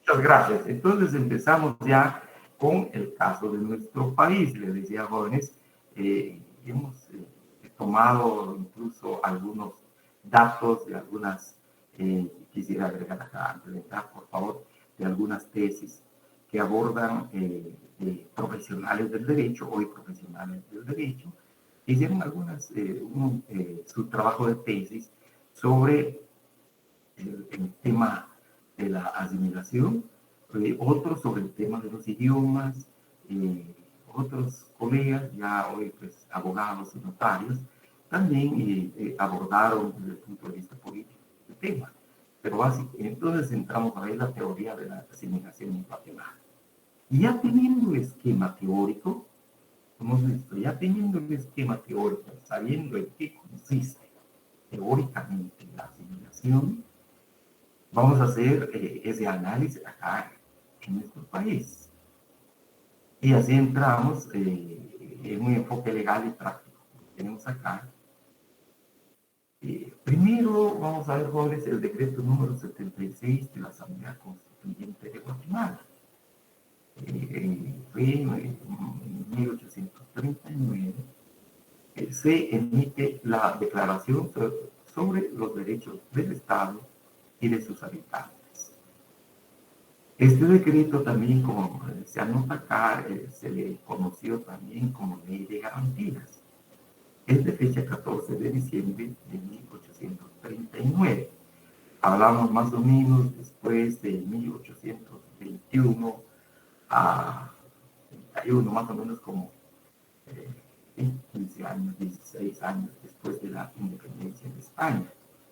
Muchas gracias. Entonces empezamos ya con el caso de nuestro país. Les decía, jóvenes, hemos tomado incluso algunos datos de algunas, quisiera agregar acá antes de entrar, por favor, de algunas tesis que abordan profesionales del derecho, hoy profesionales del derecho, hicieron algunas, su trabajo de tesis sobre el tema de la asimilación, otros sobre el tema de los idiomas, otros colegas, ya hoy pues abogados y notarios, también abordaron desde el punto de vista político el tema. Pero entonces entramos a ver la teoría de la asimilación en Guatemala. Y ya teniendo el esquema teórico, hemos visto, ya teniendo el esquema teórico, sabiendo en qué consiste teóricamente la asimilación, vamos a hacer ese análisis acá en nuestro país. Y así entramos en un enfoque legal y práctico que tenemos acá. Primero vamos a ver, jóvenes, el decreto número 76 de la Asamblea Constituyente de Guatemala. Fue en 1839 se emite la Declaración sobre los Derechos del Estado y de sus habitantes. Este decreto también, como se anota acá, se le conoció también como Ley de Garantías. Es de fecha 14 de diciembre de 1839. Hablamos más o menos después de 1821 a 31, más o menos como 15 años, 16 años después de la independencia de España.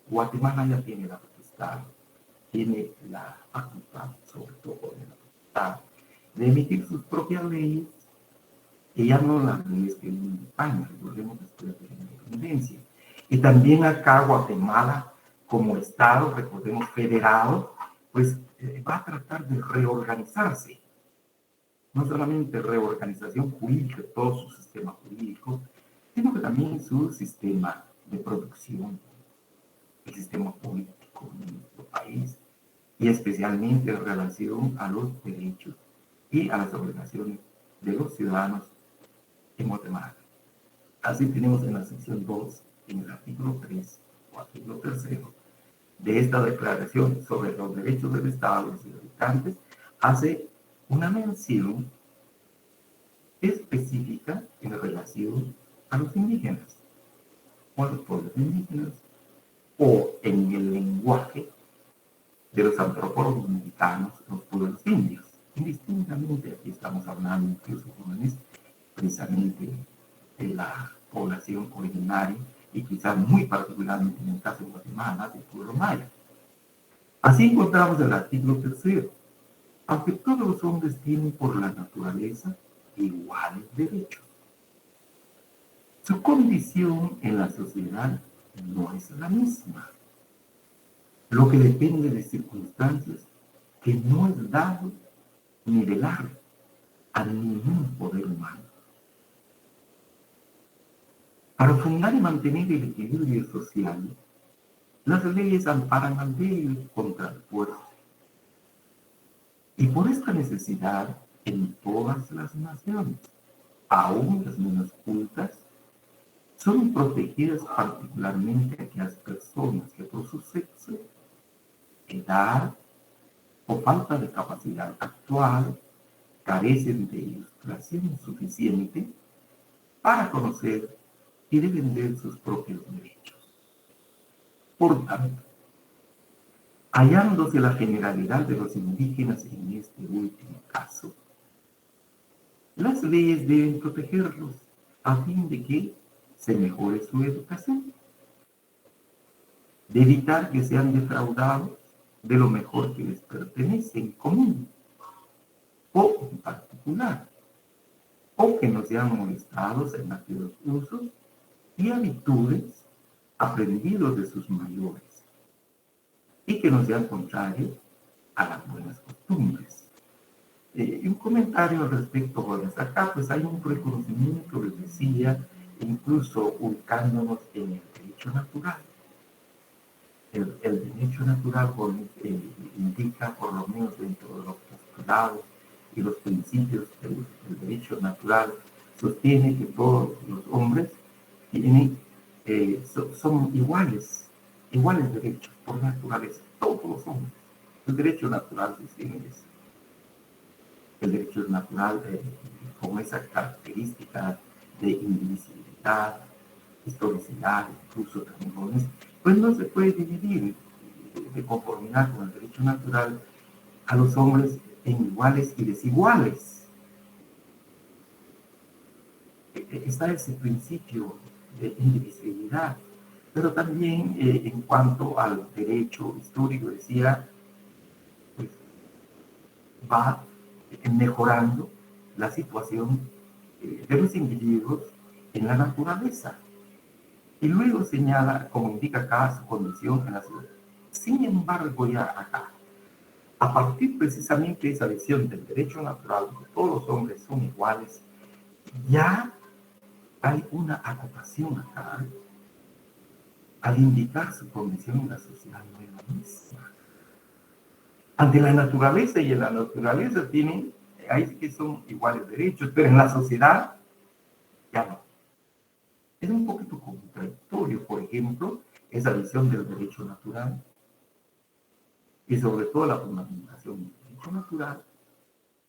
Guatemala ya tiene la potestad, tiene la facultad, sobre todo de la facultad, de emitir sus propias leyes, y ya no las leyes que vienen de España, recordemos después de la independencia. Y también acá Guatemala, como Estado, recordemos, federado, pues va a tratar de reorganizarse. No solamente reorganización jurídica, todo su sistema jurídico, sino que también su sistema de producción, el sistema político en nuestro país, y especialmente en relación a los derechos y a las obligaciones de los ciudadanos en Guatemala. Así tenemos en la sección 2, en el artículo 3 o artículo 3 de esta declaración sobre los derechos del Estado y de sus habitantes, hace una mención específica en relación a los indígenas, o a los pueblos indígenas, o en el lenguaje de los antropólogos mexicanos, los pueblos indios. Indistintamente, aquí estamos hablando incluso, jóvenes, precisamente de la población originaria y quizás muy particularmente en el caso de Guatemala, del pueblo maya. Así encontramos el artículo 3. Aunque todos los hombres tienen por la naturaleza iguales derechos, su condición en la sociedad no es la misma, lo que depende de circunstancias que no es dado ni velar a ningún poder humano. Para fundar y mantener el equilibrio social, las leyes amparan al débil contra el fuerte. Y por esta necesidad, en todas las naciones, aún las menos cultas, son protegidas particularmente aquellas personas que por su sexo, edad o falta de capacidad actual carecen de ilustración suficiente para conocer y defender sus propios derechos. Por tanto, hallándose la generalidad de los indígenas en este último caso, las leyes deben protegerlos a fin de que se mejore su educación, de evitar que sean defraudados de lo mejor que les pertenece en común o en particular, o que no sean molestados en aquellos usos y habitudes aprendidos de sus mayores, y que no sean contrarios a las buenas costumbres. Un comentario al respecto, jóvenes. Acá pues hay un reconocimiento, les decía, incluso ubicándonos en el derecho natural. El derecho natural, jóvenes, indica, por lo menos dentro de los postulados y los principios del derecho natural, sostiene que todos los hombres tienen, son iguales derechos por naturaleza, todos los hombres. El derecho natural sostiene eso. El derecho natural con esa característica de indivisibilidad, historicidad, incluso también, pues no se puede dividir de conformidad con el derecho natural a los hombres en iguales y desiguales. Está ese principio de indivisibilidad, pero también en cuanto al derecho histórico, decía, pues va mejorando la situación de los individuos en la naturaleza. Y luego señala, como indica acá, su condición en la ciudad. Sin embargo, ya acá, a partir precisamente de esa visión del derecho natural, que todos los hombres son iguales, ya hay una acotación acá al indicar su condición en la sociedad no es la misma. Ante la naturaleza, y en la naturaleza tienen, ahí sí que son iguales derechos, pero en la sociedad ya no. Es un poquito contradictorio, por ejemplo, esa visión del derecho natural y sobre todo la fundamentación del derecho natural.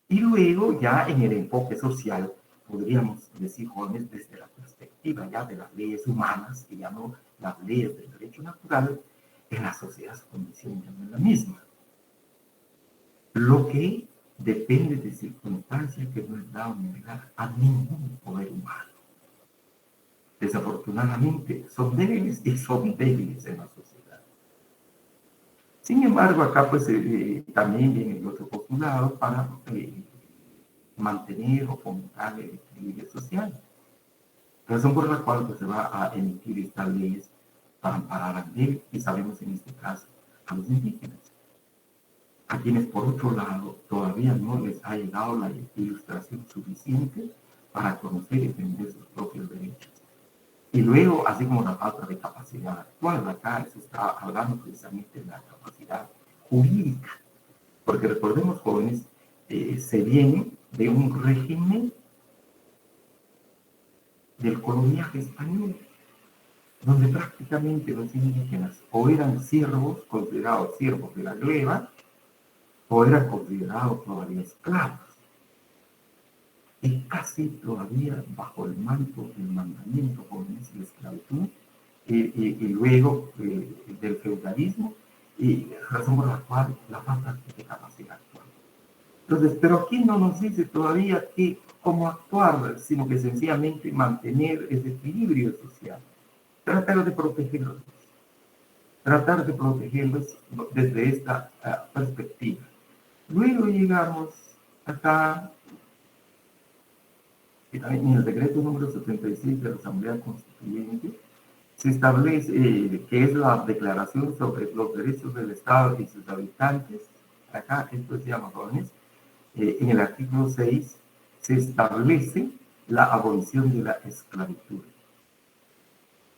Y luego ya en el enfoque social, podríamos decir, jóvenes, desde la perspectiva ya de las leyes humanas, que ya no las leyes del derecho natural, en la sociedad su condición ya no es la misma. Lo que depende de circunstancias que no es dado ni negar a ningún poder humano. Desafortunadamente son débiles y son débiles en la sociedad. Sin embargo, acá pues también viene el otro postulado para mantener o fomentar el equilibrio social. Razón por la cual pues, se va a emitir estas leyes para amparar al débil, y sabemos en este caso a los indígenas, a quienes por otro lado todavía no les ha llegado la ilustración suficiente para conocer y defender sus propios derechos. Y luego, así como la falta de capacidad actual, acá se está hablando precisamente de la capacidad jurídica, porque recordemos, jóvenes, se viene de un régimen del coloniaje español, donde prácticamente los indígenas o eran siervos, considerados siervos de la gleba, o eran considerados todavía esclavos. Y casi todavía bajo el manto del mandamiento, como es la esclavitud, y luego del feudalismo, y razón por la cual la falta de capacidad actual. Entonces, pero aquí no nos dice todavía cómo actuar, sino que sencillamente mantener ese equilibrio social. Tratar de protegerlos desde esta perspectiva. Luego llegamos acá, en el decreto número 76 de la Asamblea Constituyente, se establece que es la declaración sobre los derechos del Estado y sus habitantes. Acá, esto se llama jóvenes. En el artículo 6 se establece la abolición de la esclavitud.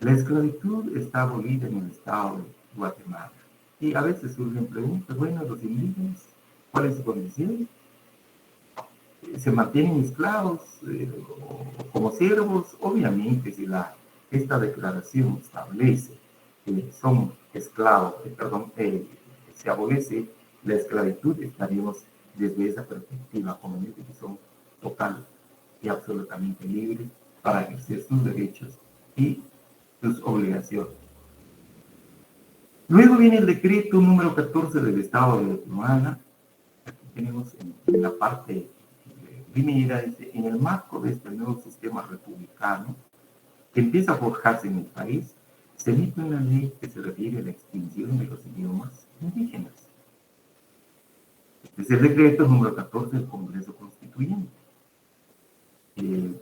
La esclavitud está abolida en el Estado de Guatemala. Y a veces surgen preguntas, bueno, los indígenas, ¿cuál es su condición? ¿Se mantienen esclavos o como siervos? Obviamente, si esta declaración establece que son esclavos, se abolice la esclavitud, estaríamos desde esa perspectiva conveniente que son total y absolutamente libres para ejercer sus derechos y sus obligaciones. Luego viene el decreto número 14 del Estado de Guatemala. Aquí tenemos en la parte primera, dice, en el marco de este nuevo sistema republicano que empieza a forjarse en el país, se emite una ley que se refiere a la extinción de los idiomas indígenas. Este es el decreto número 14 del Congreso Constituyente. El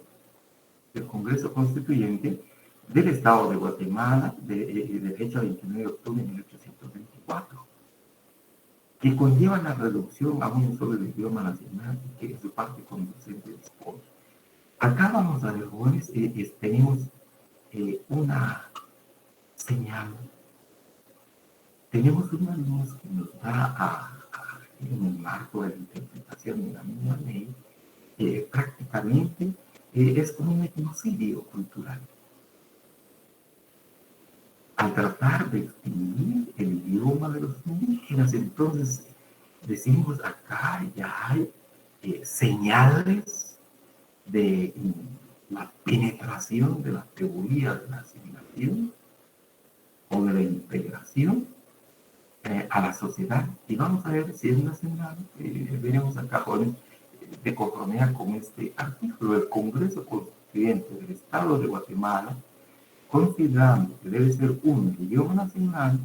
Congreso Constituyente del Estado de Guatemala, de fecha 29 de octubre de 1824, que conlleva la reducción a un solo idioma nacional y que es su parte conducente después. Acá vamos a ver, jóvenes, tenemos una señal, tenemos una luz que nos da en el marco de la interpretación de la misma ley, prácticamente es como un etnocidio cultural. Al tratar de extinguir el idioma de los indígenas, entonces decimos acá ya hay señales de la penetración de la teoría de la asimilación o de la integración a la sociedad. Y vamos a ver si es una señal, veremos acá, jóvenes, de conformidad con este artículo. El Congreso Constituyente del Estado de Guatemala, considerando que debe ser un idioma nacional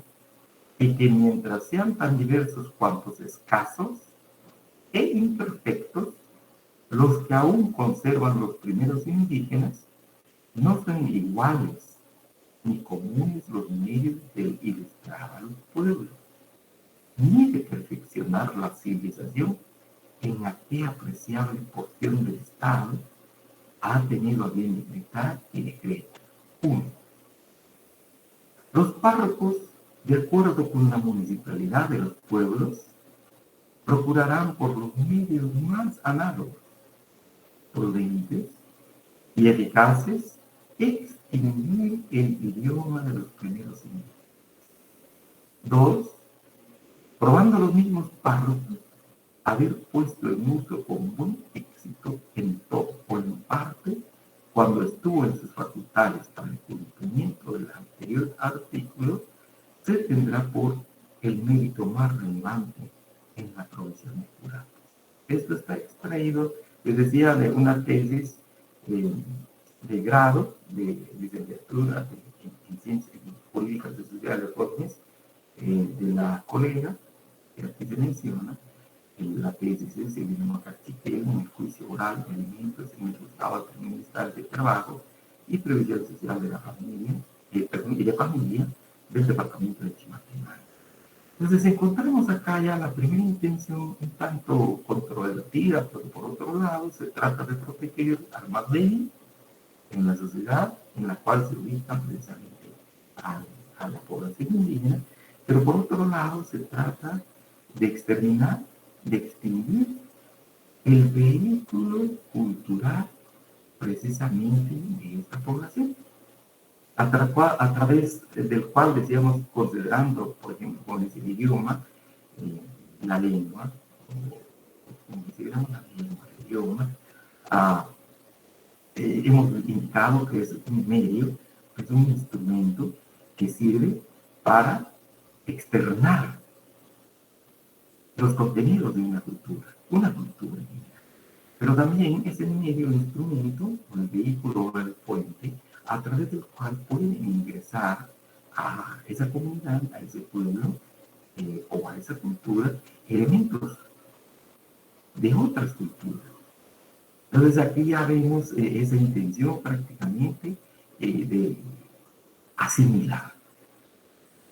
y que mientras sean tan diversos cuantos escasos e imperfectos, los que aún conservan los primeros indígenas no son iguales ni comunes los medios de ilustrar a los pueblos, ni de perfeccionar la civilización en aquella apreciable porción del Estado ha tenido a bien decretar y decreta. 1. Los párrocos, de acuerdo con la municipalidad de los pueblos, procurarán por los medios más análogos, prudentes y eficaces extinguir el idioma de los primeros indígenas. 2. Probando los mismos párrocos haber puesto en uso con buen éxito en todo o en parte cuando estuvo en sus facultades para el cumplimiento del anterior artículo, se tendrá por el mérito más relevante en la provisión de curados. Esto está extraído, les decía, de una tesis de grado de licenciatura en Ciencias Políticas y Sociales jóvenes de la colega, que aquí se menciona. La tesis es el idioma cachiquel en el juicio oral de alimentos en el Juzgado Ministerial de Trabajo y Previsión Social de la Familia y de Familia del Departamento de Chimaltenango. Entonces encontramos acá ya la primera intención un tanto controvertida, pero por otro lado se trata de proteger al más débil en la sociedad en la cual se ubican precisamente a la población indígena, pero por otro lado se trata de exterminar, de extinguir el vehículo cultural precisamente de esta población, a través del cual decíamos, considerando, por ejemplo, con el idioma, la lengua, consideramos la lengua, el idioma, hemos indicado que es un medio, es un instrumento que sirve para externar los contenidos de una cultura pero también es el medio, el instrumento, o el vehículo o el puente a través del cual pueden ingresar a esa comunidad, a ese pueblo o a esa cultura, elementos de otras culturas. Entonces aquí ya vemos esa intención prácticamente de asimilar,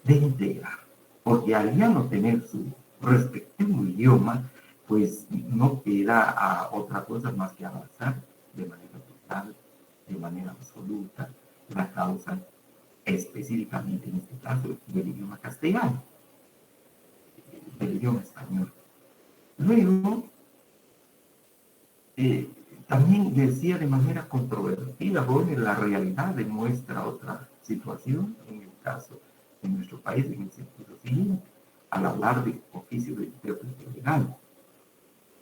de integrar, porque al ya no tener su respectivo idioma, pues no queda otra cosa más que avanzar de manera total, de manera absoluta, la causa específicamente en este caso del idioma castellano, del idioma español. Luego, también decía de manera controvertida, bueno, la realidad demuestra otra situación, en el caso de nuestro país, en el sentido siguiente, al hablar de oficio de intérprete legal.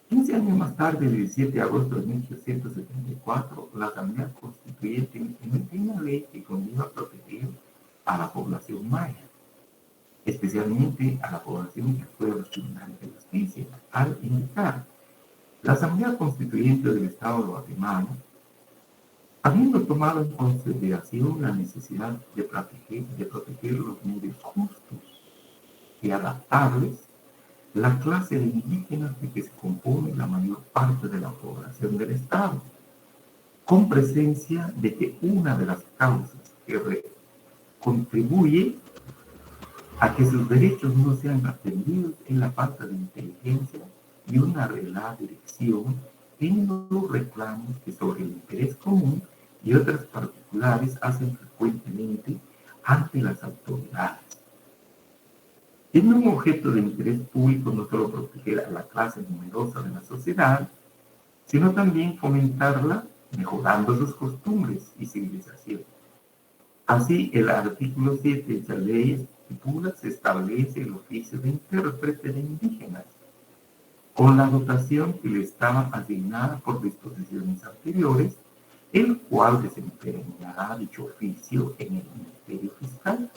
15 años más tarde, el 17 de agosto de 1874, la Asamblea Constituyente emitió una ley que conlleva a proteger a la población maya, especialmente a la población que fue a los tribunales de justicia, al indicar la Asamblea Constituyente del Estado de Guatemala, habiendo tomado en consideración la necesidad de proteger los medios justos y adaptables, la clase de indígenas de que se compone la mayor parte de la población del Estado, con presencia de que una de las causas que contribuye a que sus derechos no sean atendidos es la falta de inteligencia y una arreglada dirección en los reclamos que sobre el interés común y otras particulares hacen frecuentemente ante las autoridades. Es un objeto de interés público no solo proteger a la clase numerosa de la sociedad, sino también fomentarla mejorando sus costumbres y civilización. Así, el artículo 7 de esa ley estipula, se establece el oficio de intérprete de indígenas, con la dotación que le estaba asignada por disposiciones anteriores, el cual desempeñará dicho oficio en el Ministerio Fiscal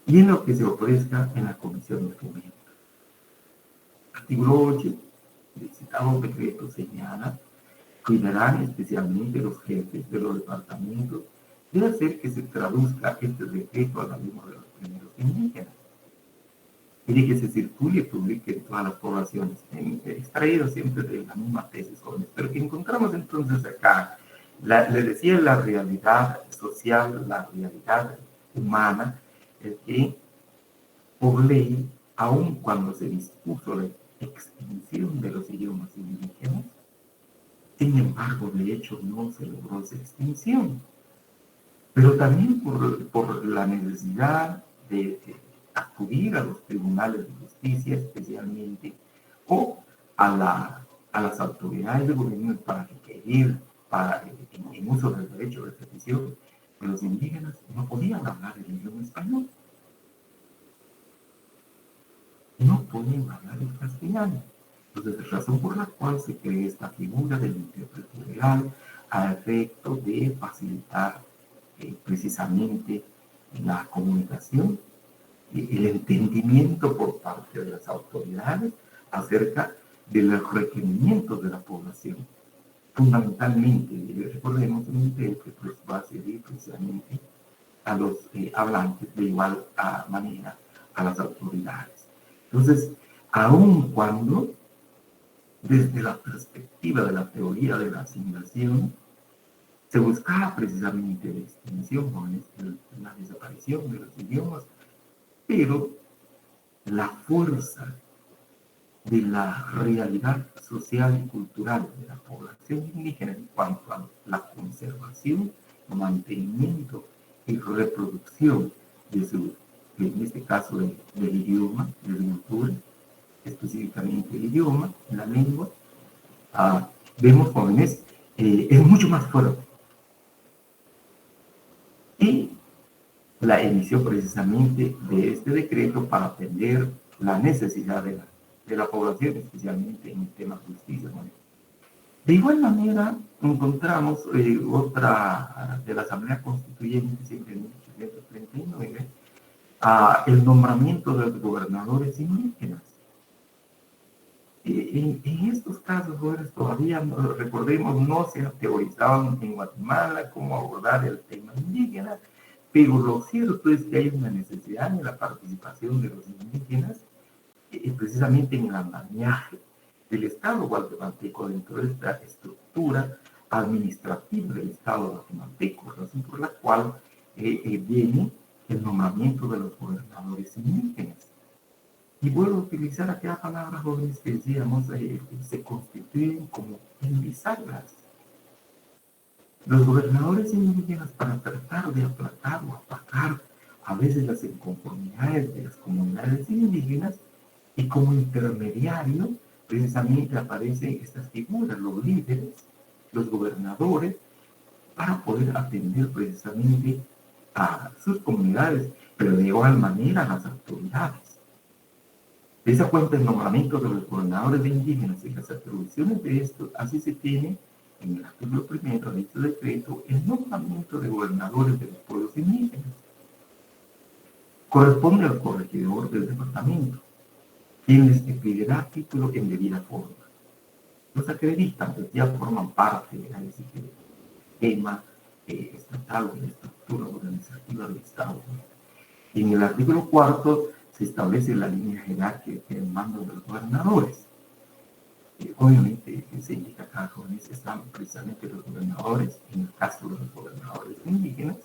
y en lo que se ofrezca en la Comisión de Fomento. Artículo 8 del citado decreto señala, cuidarán especialmente los jefes de los departamentos de hacer que se traduzca este decreto a la lengua de los primeros indígenas y de que se circule y publique en todas las poblaciones, extraído siempre de la misma tesis jóvenes, pero que encontramos entonces acá, le decía la realidad social, la realidad humana, es que por ley, aun cuando se dispuso la extinción de los idiomas indígenas, sin embargo, de hecho, no se logró esa extinción. Pero también por la necesidad de acudir a los tribunales de justicia especialmente, o a las autoridades de gobierno para requerir, en uso del derecho de petición, que los indígenas no podían hablar el idioma español. No podían hablar el castellano. Entonces, razón por la cual se crea esta figura del intérprete legal a efecto de facilitar precisamente la comunicación y el entendimiento por parte de las autoridades acerca de los requerimientos de la población. Fundamentalmente, recordemos, un intérprete pues, va a servir precisamente a los hablantes de igual manera a las autoridades. Entonces, aun cuando desde la perspectiva de la teoría de la asimilación se buscaba precisamente la extinción, la desaparición de los idiomas, pero la fuerza de la realidad social y cultural de la población indígena en cuanto a la conservación, mantenimiento y reproducción de su, en este caso del idioma, de la cultura, específicamente el idioma, la lengua, vemos jóvenes es mucho más fuerte. Y la emisión precisamente de este decreto para atender la necesidad de la población, especialmente en el tema de justicia. ¿No? De igual manera, encontramos otra de la Asamblea Constituyente, siempre en 1839, el nombramiento de los gobernadores indígenas. En estos casos, jóvenes, todavía, recordemos, no se teorizaban en Guatemala cómo abordar el tema indígena, pero lo cierto es que hay una necesidad en la participación de los indígenas, precisamente en el andamiaje del Estado guatemalteco dentro de esta estructura administrativa del Estado guatemalteco, razón por la cual viene el nombramiento de los gobernadores indígenas. Y vuelvo a utilizar aquella palabra, jóvenes, que decíamos, se constituyen como bisagras. Los gobernadores indígenas, para tratar de aplacar o aplacar a veces las inconformidades de las comunidades indígenas, y como intermediario, precisamente aparecen estas figuras, los líderes, los gobernadores, para poder atender precisamente a sus comunidades, pero de igual manera a las autoridades. De esa cuenta, el nombramiento de los gobernadores indígenas y las atribuciones de estos, así se tiene en el artículo primero de este decreto, el nombramiento de gobernadores de los pueblos indígenas. Corresponde al corregidor del departamento, quien les expedirá título en debida forma. Los acreditan, pues ya forman parte de la esquema estatal o de la estructura organizativa del Estado. Y en el artículo 4 se establece la línea jerárquica del mando de los gobernadores. Obviamente se indica acá, jóvenes, están precisamente los gobernadores, en el caso de los gobernadores indígenas,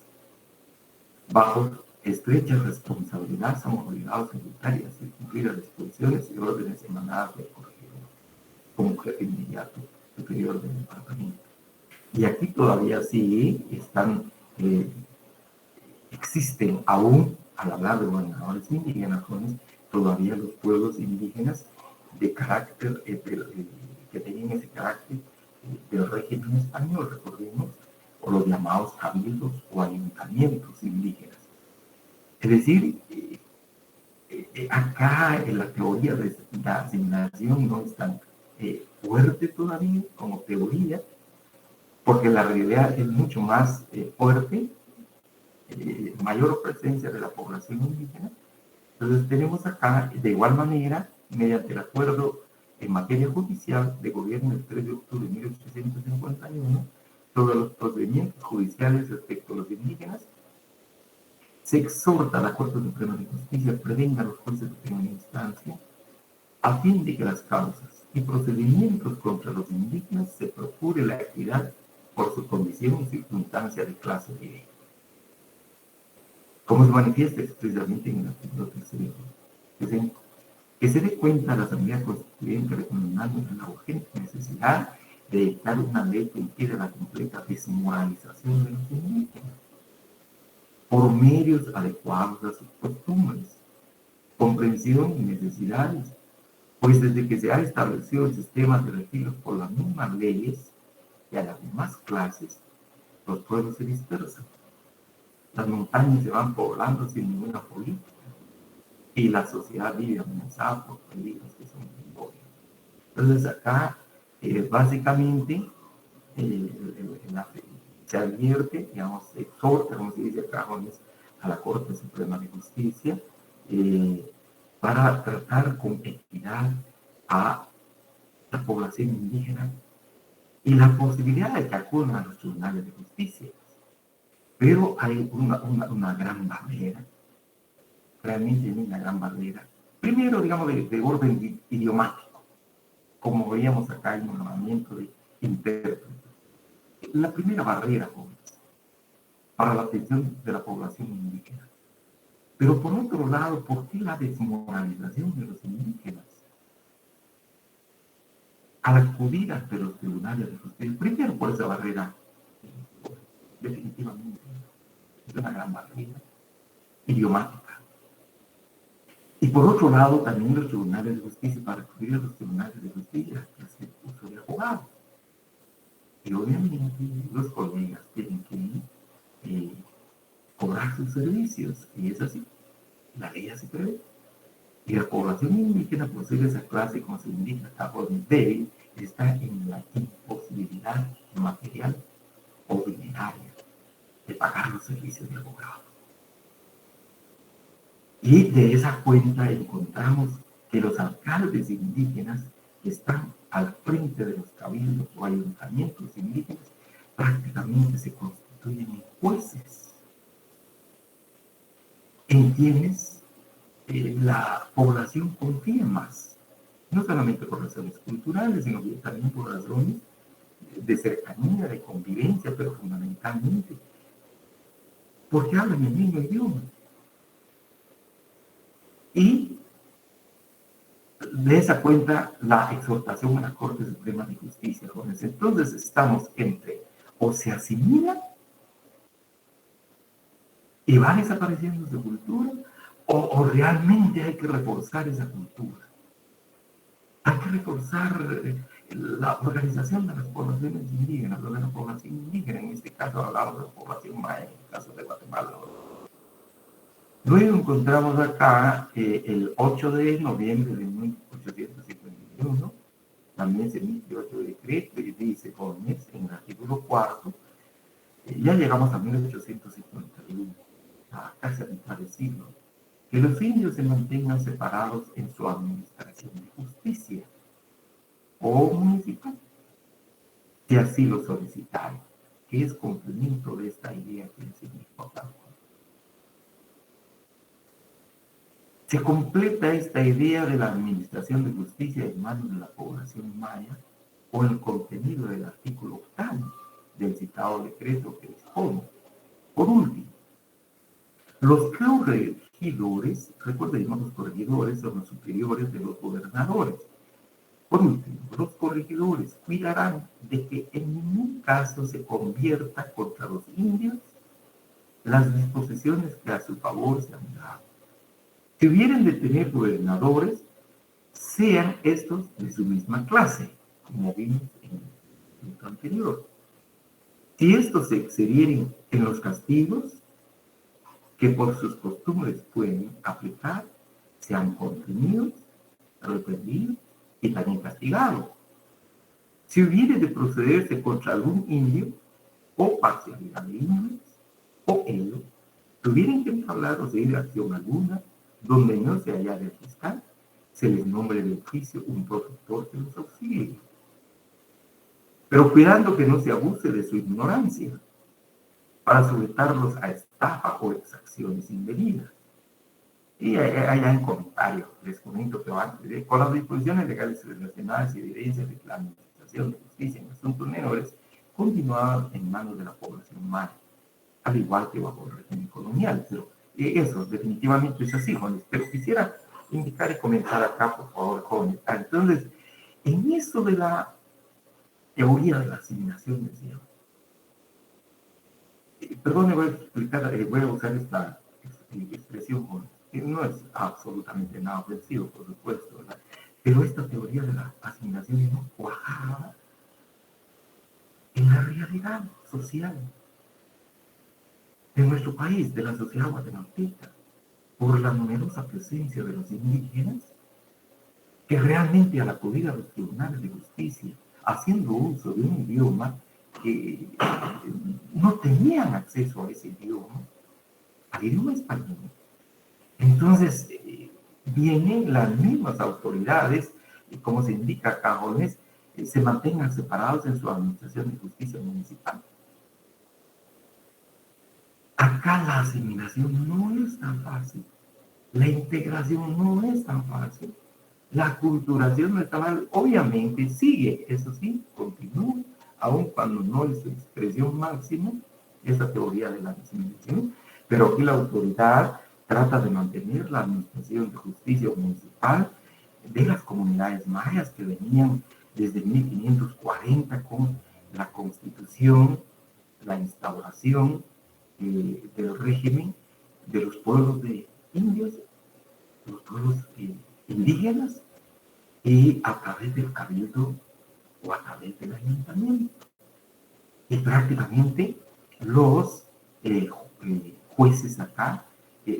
bajo estrecha responsabilidad, son obligados a ejecutar y hacer cumplir las disposiciones y órdenes emanadas del corregidor, como jefe inmediato superior del departamento. Y aquí todavía sí están, existen aún, al hablar de gobernadores indígenas, jóvenes, todavía los pueblos indígenas de carácter, que tenían ese carácter del régimen español, recordemos, o los llamados cabildos o ayuntamientos indígenas. Es decir, acá en la teoría de la asignación no es tan fuerte todavía como teoría, porque la realidad es mucho más fuerte, mayor presencia de la población indígena. Entonces tenemos acá, de igual manera, mediante el acuerdo en materia judicial de gobierno del 3 de octubre de 1851, sobre los procedimientos judiciales respecto a los indígenas, se exhorta a la Corte Suprema de Justicia prevenga a los jueces de primera instancia a fin de que las causas y procedimientos contra los indígenas se procure la equidad por su condición y circunstancia de clase de ley. Como se manifiesta expresamente en el artículo 3, que se dé cuenta a la Asamblea Constituyente recomendando la urgente necesidad de dictar una ley que impida la completa desmoralización de los indígenas por medios adecuados a sus costumbres, comprensión y necesidades, pues desde que se ha establecido el sistema de regidos por las mismas leyes y a las demás clases, los pueblos se dispersan. Las montañas se van poblando sin ninguna política y la sociedad vive amenazada por peligros que son simbólicos. Entonces acá, básicamente, se advierte, digamos, se exhorta, como se dice acá, a la Corte Suprema de Justicia para tratar con equidad a la población indígena y la posibilidad de que acudan a los tribunales de justicia. Pero hay una gran barrera, realmente hay una gran barrera. Primero, digamos, de orden idiomático, como veíamos acá en el nombramiento de intérpretes. La primera barrera, jóvenes, para la atención de la población indígena. Pero por otro lado, ¿por qué la desmoralización de los indígenas? Al acudir ante los tribunales de justicia, primero por esa barrera, definitivamente, es una gran barrera idiomática. Y por otro lado, también los tribunales de justicia, para acudir a los tribunales de justicia, que hacer uso de abogados. Y obviamente los colegas tienen que cobrar sus servicios, y es así, la ley así prevé. Y la población indígena, por ser esa clase, como se indica acá, débil, está en la imposibilidad material ordinaria de pagar los servicios de abogado. Y de esa cuenta encontramos que los alcaldes indígenas que están al frente de los cabildos o ayuntamientos indígenas prácticamente se constituyen en jueces en quienes la población confía más, no solamente por razones culturales, sino también por razones de cercanía, de convivencia, pero fundamentalmente porque hablan el mismo idioma. Y de esa cuenta la exhortación a la Corte Suprema de Justicia, jóvenes. Entonces estamos entre o se asimilan y va desapareciendo su cultura, o realmente hay que reforzar esa cultura. Hay que reforzar la organización de las poblaciones indígenas, de la población indígena, en este caso hablamos de la población maya, en el caso de Guatemala. Luego encontramos acá el 8 de noviembre de 1851, también se emite otro decreto y dice, jóvenes, en el artículo 4, ya llegamos a 1851, casi a mitad del siglo, que los indios se mantengan separados en su administración de justicia o municipal, si así lo solicitaron, que es complemento de esta idea que les indicó acá. Se completa esta idea de la administración de justicia en manos de la población maya con el contenido del artículo 8 del citado decreto que dispone. Por último, los corregidores, recordemos, los corregidores son los superiores de los gobernadores. Por último, los corregidores cuidarán de que en ningún caso se convierta contra los indios las disposiciones que a su favor se han dado. Si hubieren de tener gobernadores, sean estos de su misma clase, como vimos en el punto anterior. Si estos se excedieren en los castigos que por sus costumbres pueden aplicar, sean contenidos, reprendidos y también castigados. Si hubiere de procederse contra algún indio o parcialidad de indios, o ellos, tuvieran que entablar o seguir acción alguna, donde no se hallara el fiscal, se les nombre de oficio un protector que los auxilie. Pero cuidando que no se abuse de su ignorancia, para sujetarlos a estafa o exacciones indebidas. Y allá en comentario les comento que con las disposiciones legales relacionadas y evidencias de que la administración de justicia en asuntos menores continuaba en manos de la población maya, al igual que bajo el régimen colonial. Pero eso definitivamente es así, jóvenes. Pero quisiera indicar y comentar acá, por favor, jóvenes. Entonces, en eso de la teoría de la asimilación, decía, perdón, voy a explicar, voy a usar esta expresión, que no es absolutamente nada ofensivo, por supuesto, ¿verdad? Pero esta teoría de la asimilación no cuajaba en la realidad social de nuestro país, de la sociedad guatemalteca, por la numerosa presencia de los indígenas que realmente al acudir a los tribunales de justicia, haciendo uso de un idioma que no tenían acceso a ese idioma, al idioma español. Entonces, vienen las mismas autoridades, y como se indica acá, jóvenes, se mantengan separados en su administración de justicia municipal. Acá la asimilación no es tan fácil, la integración no es tan fácil, la aculturación no está mal, obviamente sigue, eso sí, continúa, aun cuando no es su expresión máxima, esa teoría de la asimilación, pero aquí la autoridad trata de mantener la administración de justicia municipal de las comunidades mayas que venían desde 1540 con la constitución, la instauración del régimen de los pueblos de indios, los pueblos indígenas, y a través del cabildo o a través del ayuntamiento. Y prácticamente los jueces acá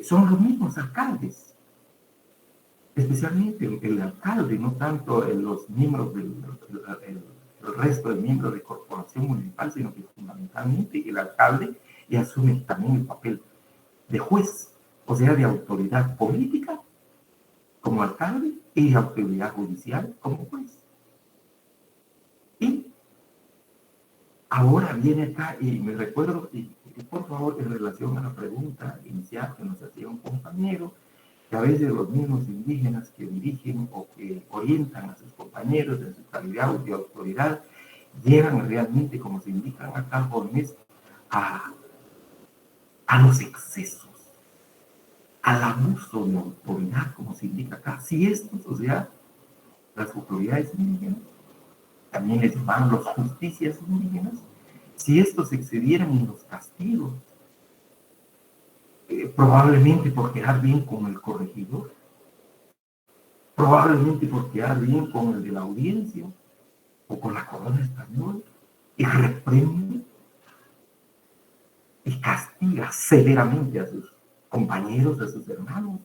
son los mismos alcaldes, especialmente el alcalde, no tanto los miembros el resto de miembros de corporación municipal, sino que fundamentalmente el alcalde, y asume también el papel de juez, o sea, de autoridad política como alcalde y de autoridad judicial como juez. Y ahora viene acá, y me recuerdo, y por favor, en relación a la pregunta inicial que nos hacía un compañero, que a veces los mismos indígenas que dirigen o que orientan a sus compañeros en su calidad de autoridad, llegan realmente, como se indican acá, jóvenes, a los excesos, al abuso de autoridad, como se indica acá. Si estos, o sea, las autoridades indígenas, también les llaman los justicias indígenas, si estos excedieran en los castigos, probablemente por quedar bien con el corregidor, probablemente por quedar bien con el de la audiencia o con la corona española, y reprende y castiga severamente a sus compañeros, a sus hermanos,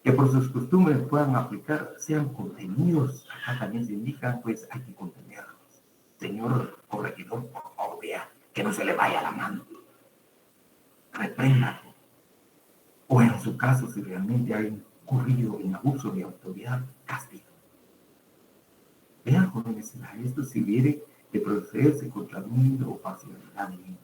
que por sus costumbres puedan aplicar, sean contenidos. Acá también se indica, pues hay que contenerlos. Señor corregidor, por favor, vea que no se le vaya la mano. Repréndalo. O en su caso, si realmente ha incurrido en abuso de autoridad, castigo. Vean, jóvenes, esto si viene de procederse contra dominio o parcialidad de niños.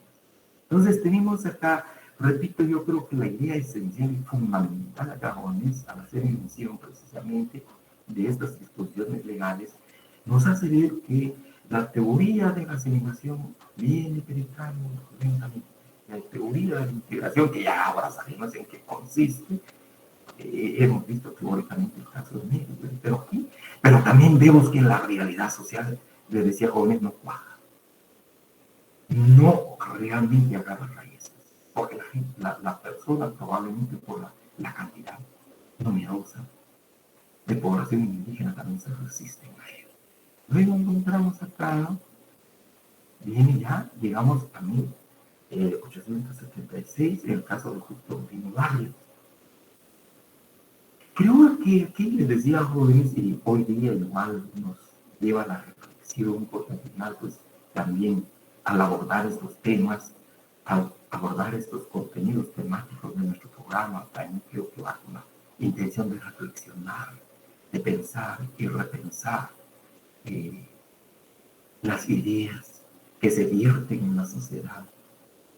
Entonces tenemos acá, repito, yo creo que la idea esencial y fundamental acá, jóvenes, al hacer mención precisamente de estas disposiciones legales, nos hace ver que la teoría de la asimilación viene penetrando lentamente. La teoría de la integración, que ya ahora sabemos en qué consiste, hemos visto teóricamente el caso de México, pero también vemos que en la realidad social, les decía, jóvenes, no cuaja. No realmente agarra raíces, porque la persona probablemente por la cantidad numerosa de población indígena también se resisten a ello. Luego encontramos acá, ¿no? Viene ya, llegamos a 1876, en el caso de Justo Antínoo Barrios. Creo que aquí les decía, jóvenes, y hoy día igual nos lleva a la reflexión, porque al final, pues, también al abordar estos temas, al abordar estos contenidos temáticos de nuestro programa, también creo que va con la intención de reflexionar, de pensar y repensar las ideas que se vierten en la sociedad,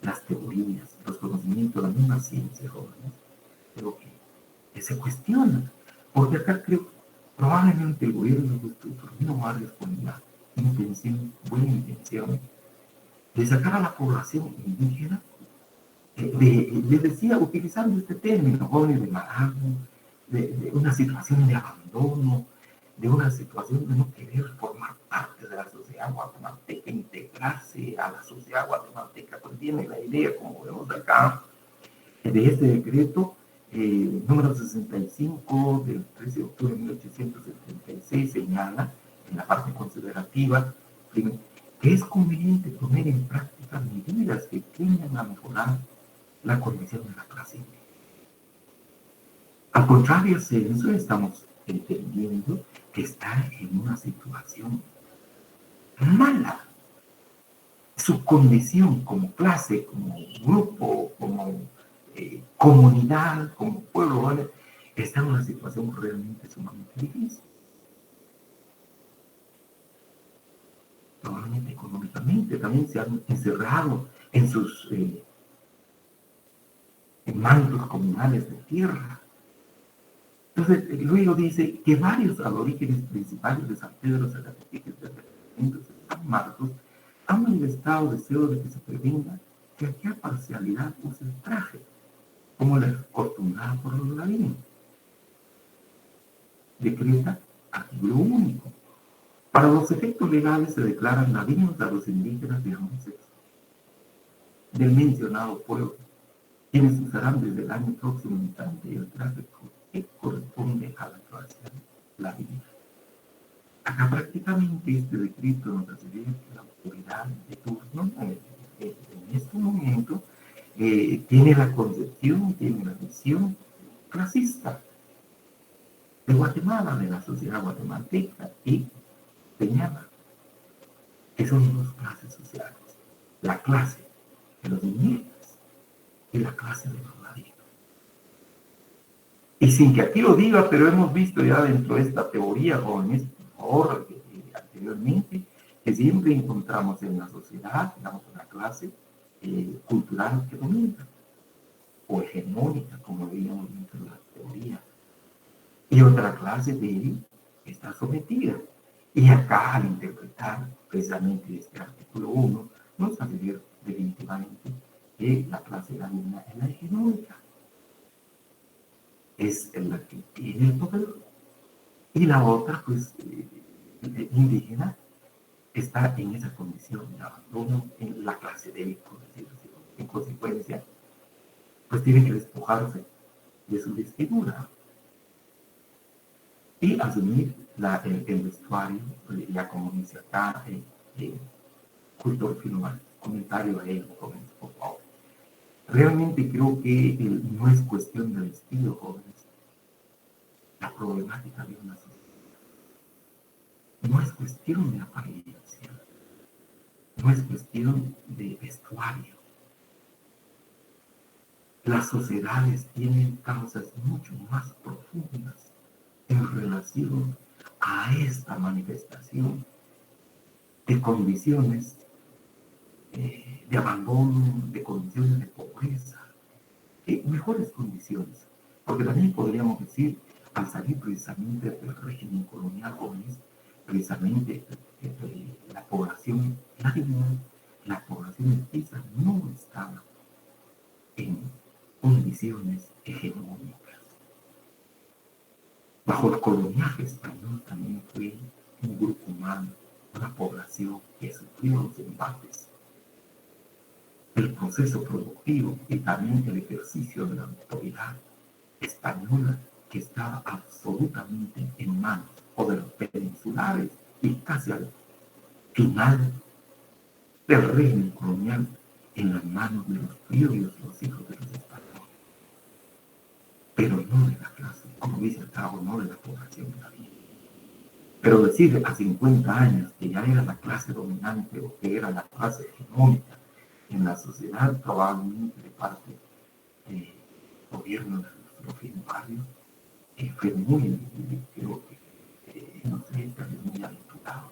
las teorías, los conocimientos, la misma ciencia, jóvenes, creo que se cuestiona, porque acá creo probablemente el gobierno de Antínoo Barrios con la buena intención de sacar a la población indígena, les decía, utilizando este término, jóvenes, de marasmo, de una situación de abandono, de una situación de no querer formar parte de la sociedad guatemalteca, integrarse a la sociedad guatemalteca. Pues viene la idea, como vemos acá, de este decreto número 65 del 13 de octubre de 1876, señala en la parte considerativa que es conveniente poner en práctica medidas que tiendan a mejorar la condición de la clase indígena. Al contrario, eso estamos entendiendo que está en una situación mala. Su condición como clase, como grupo, como comunidad, como pueblo, ¿vale? Está en una situación realmente sumamente difícil. Probablemente económicamente también se han encerrado en sus mantos comunales de tierra. Entonces, luego dice que varios aborígenes principales de San Pedro, Zacatepeques, de San Marcos, han manifestado deseo de que se prevenga que aquella parcialidad use el traje, como la acostumbrada por los ladinos. Decreta artículo único. Para los efectos legales se declaran ladinos a los indígenas de ambos sexos del mencionado pueblo, quienes usarán desde el año próximo instante el traje que corresponde a la clase ladina. Acá prácticamente este decreto nos hace ver que la autoridad de turno en este momento tiene la concepción, tiene la visión clasista de Guatemala, de la sociedad guatemalteca, y señala que son dos clases sociales: la clase de los indígenas y la clase de los ladinos. Y sin que aquí lo diga, pero hemos visto ya dentro de esta teoría, jóvenes, por favor, anteriormente, que siempre encontramos en la sociedad, digamos, una clase cultural que domina, o hegemónica, como veíamos dentro de la teoría, y otra clase débil que está sometida. Y acá, al interpretar precisamente este artículo 1, nos hace ver definitivamente que la clase ladina es la hegemónica, es la que tiene el poder, y la otra, pues, indígena, está en esa condición de abandono, en la clase débil, por decirlo así. En consecuencia, pues tiene que despojarse de su vestidura y asumir el vestuario, ya como dice acá, cultor final, comentario a él, por favor. Realmente creo que no es cuestión de vestido, jóvenes, la problemática de una sociedad. No es cuestión de apariencia, no es cuestión de vestuario. Las sociedades tienen causas mucho más profundas en relación a esta manifestación de condiciones de abandono, de condiciones de pobreza, mejores condiciones. Porque también podríamos decir, al salir precisamente del régimen colonial, jóvenes, precisamente la población ladina, la población mestiza no estaba en condiciones hegemónicas. Bajo el coloniaje español también fue un grupo humano, una población que sufrió los embates, el proceso productivo y también el ejercicio de la autoridad española, que estaba absolutamente en manos o de los peninsulares y casi al final del régimen colonial en las manos de los criollos, los hijos de los españoles, pero no de la clase, como dice el cabo, no de la población ladina. Pero decir a 50 años que ya era la clase dominante o que era la clase hegemónica en la sociedad, probablemente de parte del gobierno de nuestro fin barrio, fue muy, creo que, no sé, también muy aventurado,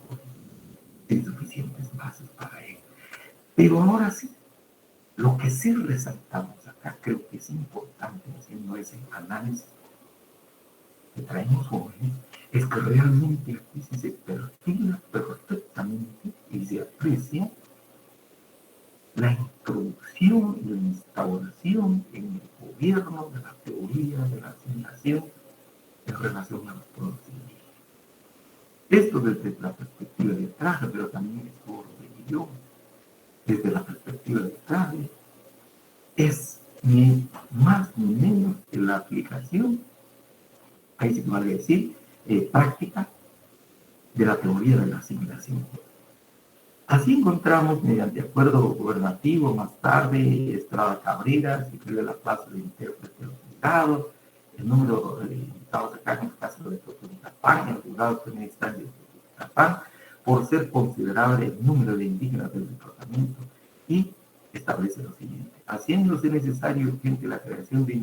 sin suficientes bases para él. Pero ahora sí, lo que sí resaltamos acá, creo que es importante haciendo ese análisis que traemos jóvenes, es que realmente aquí sí se perfila perfectamente y se aprecia la introducción y la instauración en el gobierno de la teoría de la asimilación en relación a los pueblos indígenas. Esto desde la perspectiva de traje, pero también es por religión. Desde la perspectiva de traje, es ni más ni menos que la aplicación, ahí se vale decir, práctica de la teoría de la asimilación. Así encontramos, mediante acuerdo gubernativo, más tarde, Estrada Cabrera, se creó la plaza de intérprete de los juzgados, el número de invitados acá en el caso de Totonicapán, el juzgado de primera instancia de Totonicapán, por ser considerable el número de indígenas del departamento, y establece lo siguiente: haciéndose necesario urgente la creación de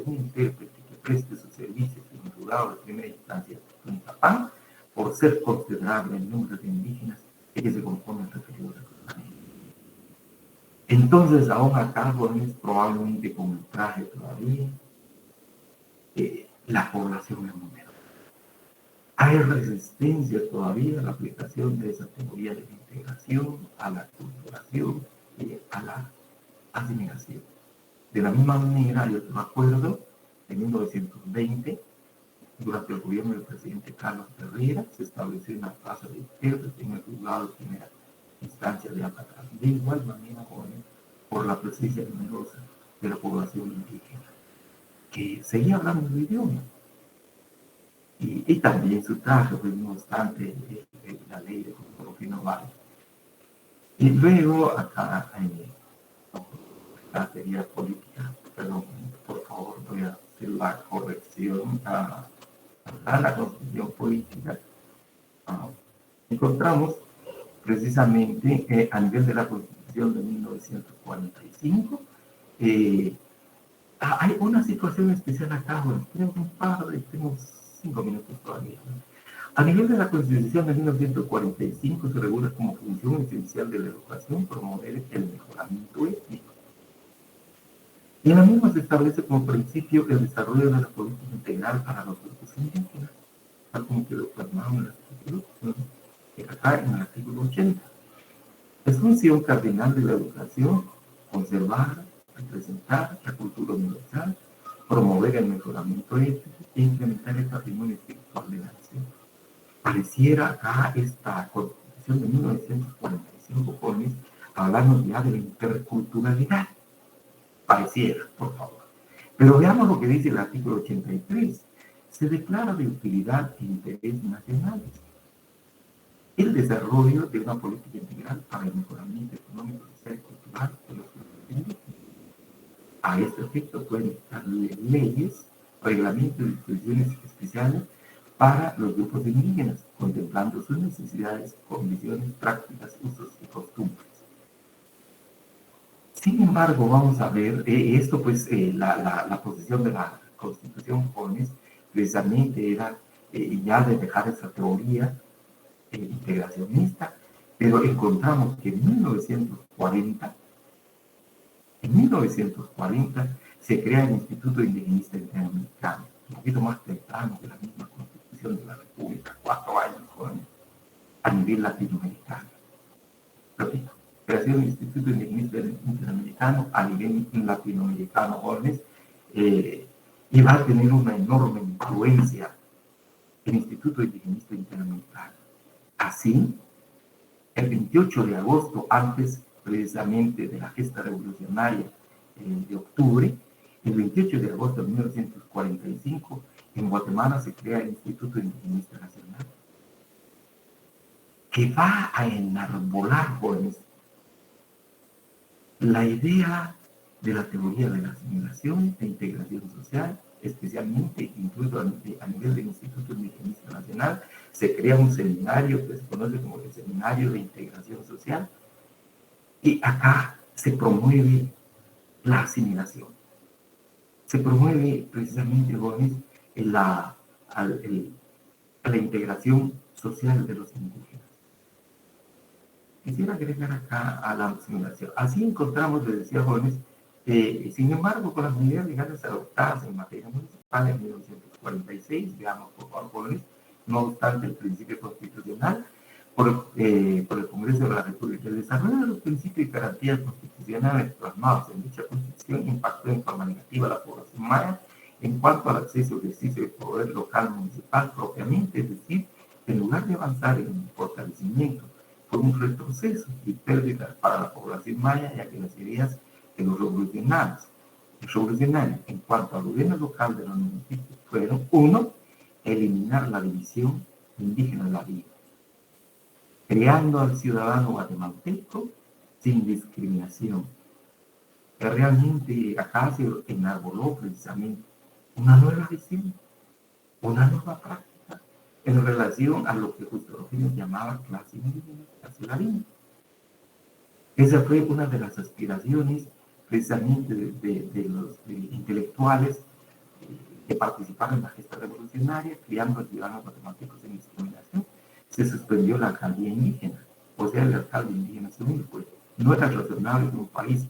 un intérprete que preste sus servicios en el juzgado de primera instancia de Totonicapán, por ser considerable el número de indígenas que se compone el referido reclutamiento. Entonces, aún acá, jóvenes, probablemente con el traje todavía, la población es numerosa. Hay resistencia todavía a la aplicación de esa teoría de la integración, a la culturación y a la asimilación. De la misma manera, yo me acuerdo, en 1920, durante el gobierno del presidente Carlos Herrera, se estableció una plaza de intérprete en el juzgado de primera instancia de Apatrán. De igual manera, jóvenes, por la presencia numerosa de la población indígena, que seguía hablando el idioma. y también su traje, pues no obstante la ley de cultura no vale. Y luego acá la teoría política, perdón, por favor, voy a hacer la corrección a la constitución política. Encontramos precisamente a nivel de la constitución de 1945 hay una situación especial acá. Bueno, tenemos 5 minutos todavía. A nivel de la Constitución de 1945 se regula como función esencial de la educación promover el mejoramiento étnico. Y en la misma se establece como principio el desarrollo de la política integral para los grupos indígenas, tal como quedó plasmado en el artículo, acá en el artículo 80. Es función cardinal de la educación conservar, representar la cultura universal, promover el mejoramiento ético e implementar el patrimonio espiritual de la nación. Pareciera acá esta Constitución de 1945, jóvenes, hablando ya de la interculturalidad. Pareciera, por favor. Pero veamos lo que dice el artículo 83. Se declara de utilidad e interés nacionales el desarrollo de una política integral para el mejoramiento económico, social y cultural de los grupos indígenas. A este efecto pueden estar leyes, reglamentos y disposiciones especiales para los grupos indígenas, contemplando sus necesidades, condiciones, prácticas, usos y costumbres. Sin embargo, vamos a ver esto, pues la posición de la Constitución jóvenes precisamente era ya de dejar esa teoría integracionista, pero encontramos que en 1940 se crea el Instituto Indigenista Interamericano, un poquito más temprano que la misma Constitución de la República, 4 años jóvenes, a nivel latinoamericano. Repito, creación del Instituto Indigenista Interamericano a nivel latinoamericano, jóvenes, y va a tener una enorme influencia el Instituto Indigenista Interamericano. Así, el 28 de agosto, antes precisamente de la gesta revolucionaria de octubre, el 28 de agosto de 1945, en Guatemala se crea el Instituto Indigenista Nacional, que va a enarbolar, jóvenes, la idea de la teoría de la asimilación e integración social, especialmente incluso a nivel del Instituto Indigenista Nacional, se crea un seminario que se conoce como el Seminario de Integración Social, y acá se promueve la asimilación. Se promueve precisamente, jóvenes, la integración social de los indígenas. Quisiera agregar acá a la asimilación. Así encontramos, les decía, jóvenes, sin embargo, con las medidas legales adoptadas en materia municipal en 1946, veamos por favor, jóvenes, no obstante el principio constitucional, por el Congreso de la República, el desarrollo de los principios y garantías constitucionales plasmados en dicha Constitución impactó en forma negativa a la población maya en cuanto al acceso y ejercicio del poder local municipal propiamente, es decir, en lugar de avanzar en un fortalecimiento, fue un retroceso y pérdida para la población maya, ya que las ideas de los revolucionarios en cuanto al gobierno local de los municipios fueron: 1. Eliminar la división indígena-ladino, creando al ciudadano guatemalteco sin discriminación. Que realmente acá se enarboló precisamente una nueva visión, una nueva práctica en relación a lo que Justo Rufino llamaba clase indígena, clase ladina. Esa fue una de las aspiraciones precisamente de los intelectuales que participaron en la gesta revolucionaria, criando a ciudadanos guatemaltecos sin discriminación. Se suspendió la alcaldía indígena, o sea, el alcalde indígena se unió, pues no era razonable que un país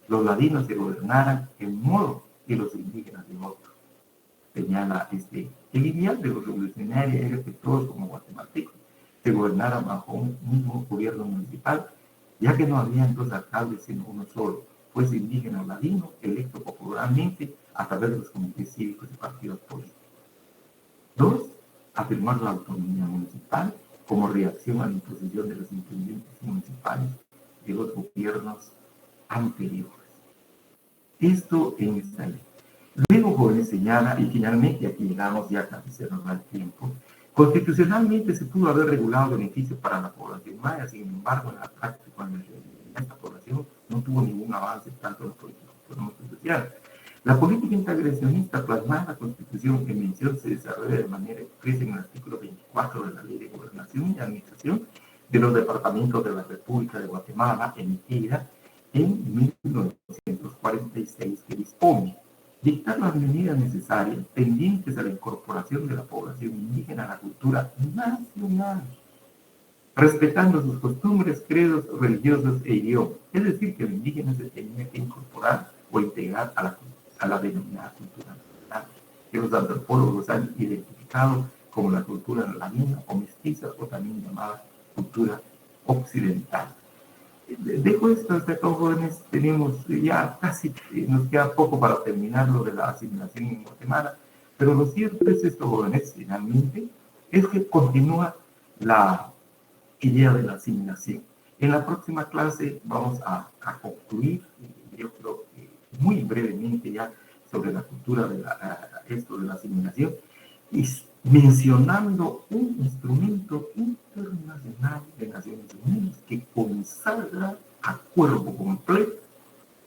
los ladinos se gobernaran en modo y los indígenas de otro. Señala el ideal de los revolucionarios era que todos como guatemaltecos se gobernaran bajo un mismo gobierno municipal, ya que no había dos alcaldes sino uno solo, pues indígena o ladino, electo popularmente a través de los comités cívicos y partidos políticos. 2. Afirmar la autonomía municipal como reacción a la imposición de los intendentes municipales de los gobiernos anteriores. Esto en esta ley. Luego Luego, jóvenes, señala, y finalmente aquí llegamos ya casi se nos va el tiempo, constitucionalmente se pudo haber regulado beneficios para la población maya, sin embargo, en la práctica, cuando esta población no tuvo ningún avance tanto en la política como en la social. La política integracionista plasmada en la Constitución en mención se desarrolla de manera expresa en el artículo 24 de la Ley de Gobernación y Administración de los Departamentos de la República de Guatemala, emitida en 1946, que dispone dictar las medidas necesarias tendientes a la incorporación de la población indígena a la cultura nacional, respetando sus costumbres, credos religiosos e idiomas. Es decir, que el indígena se tenía que incorporar o integrar a la denominada cultura nacional, que los antropólogos han identificado como la cultura ladina o mestiza, o también llamada cultura occidental. Dejo esto hasta acá, jóvenes. Tenemos ya casi, nos queda poco para terminar lo de la asimilación en Guatemala, pero lo cierto es esto, jóvenes, finalmente, es que continúa la idea de la asimilación. En la próxima clase vamos a concluir, yo creo que muy brevemente ya, sobre la cultura de esto de la asimilación, y mencionando un instrumento internacional de Naciones Unidas que consagra a cuerpo completo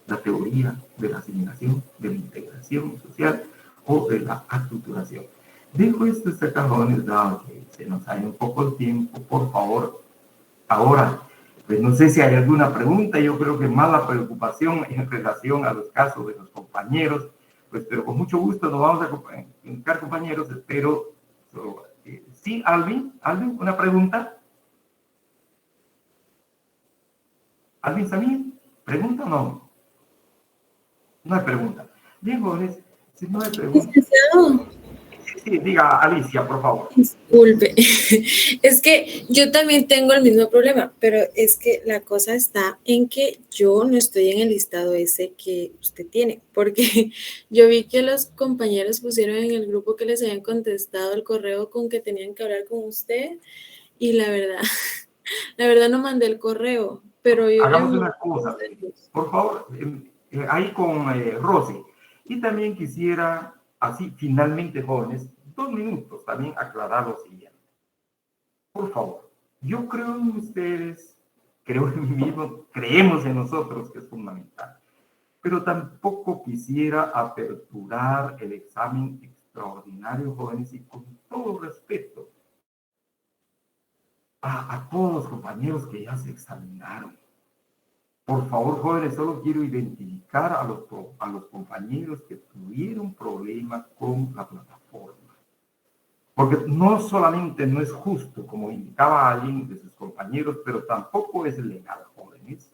la teoría de la asimilación, de la integración social o de la aculturación. Dejo esto cajones, dado que se nos ha ido un poco el tiempo, por favor. Ahora, pues no sé si hay alguna pregunta. Yo creo que más la preocupación en relación a los casos de los compañeros, pues, pero con mucho gusto nos vamos a comunicar, compañeros. Espero. Sí, Alvin, una pregunta. ¿Alvin Samir? ¿Pregunta o no? No hay pregunta. Bien, jóvenes, si no hay pregunta. Sí, diga, Alicia, por favor. Disculpe, es que yo también tengo el mismo problema, pero es que la cosa está en que yo no estoy en el listado ese que usted tiene, porque yo vi que los compañeros pusieron en el grupo que les habían contestado el correo con que tenían que hablar con usted, y la verdad no mandé el correo, pero yo... Hagamos una cosa, por favor, ahí con Rosy. Y también quisiera, así finalmente, jóvenes, 2 minutos también aclarar lo siguiente. Por favor, yo creo en ustedes, creo en mí mismo, creemos en nosotros, que es fundamental. Pero tampoco quisiera aperturar el examen extraordinario, jóvenes, y con todo respeto a todos los compañeros que ya se examinaron. Por favor, jóvenes, solo quiero identificar a los compañeros que tuvieron problemas con la plataforma. Porque no solamente no es justo, como indicaba alguien de sus compañeros, pero tampoco es legal, jóvenes,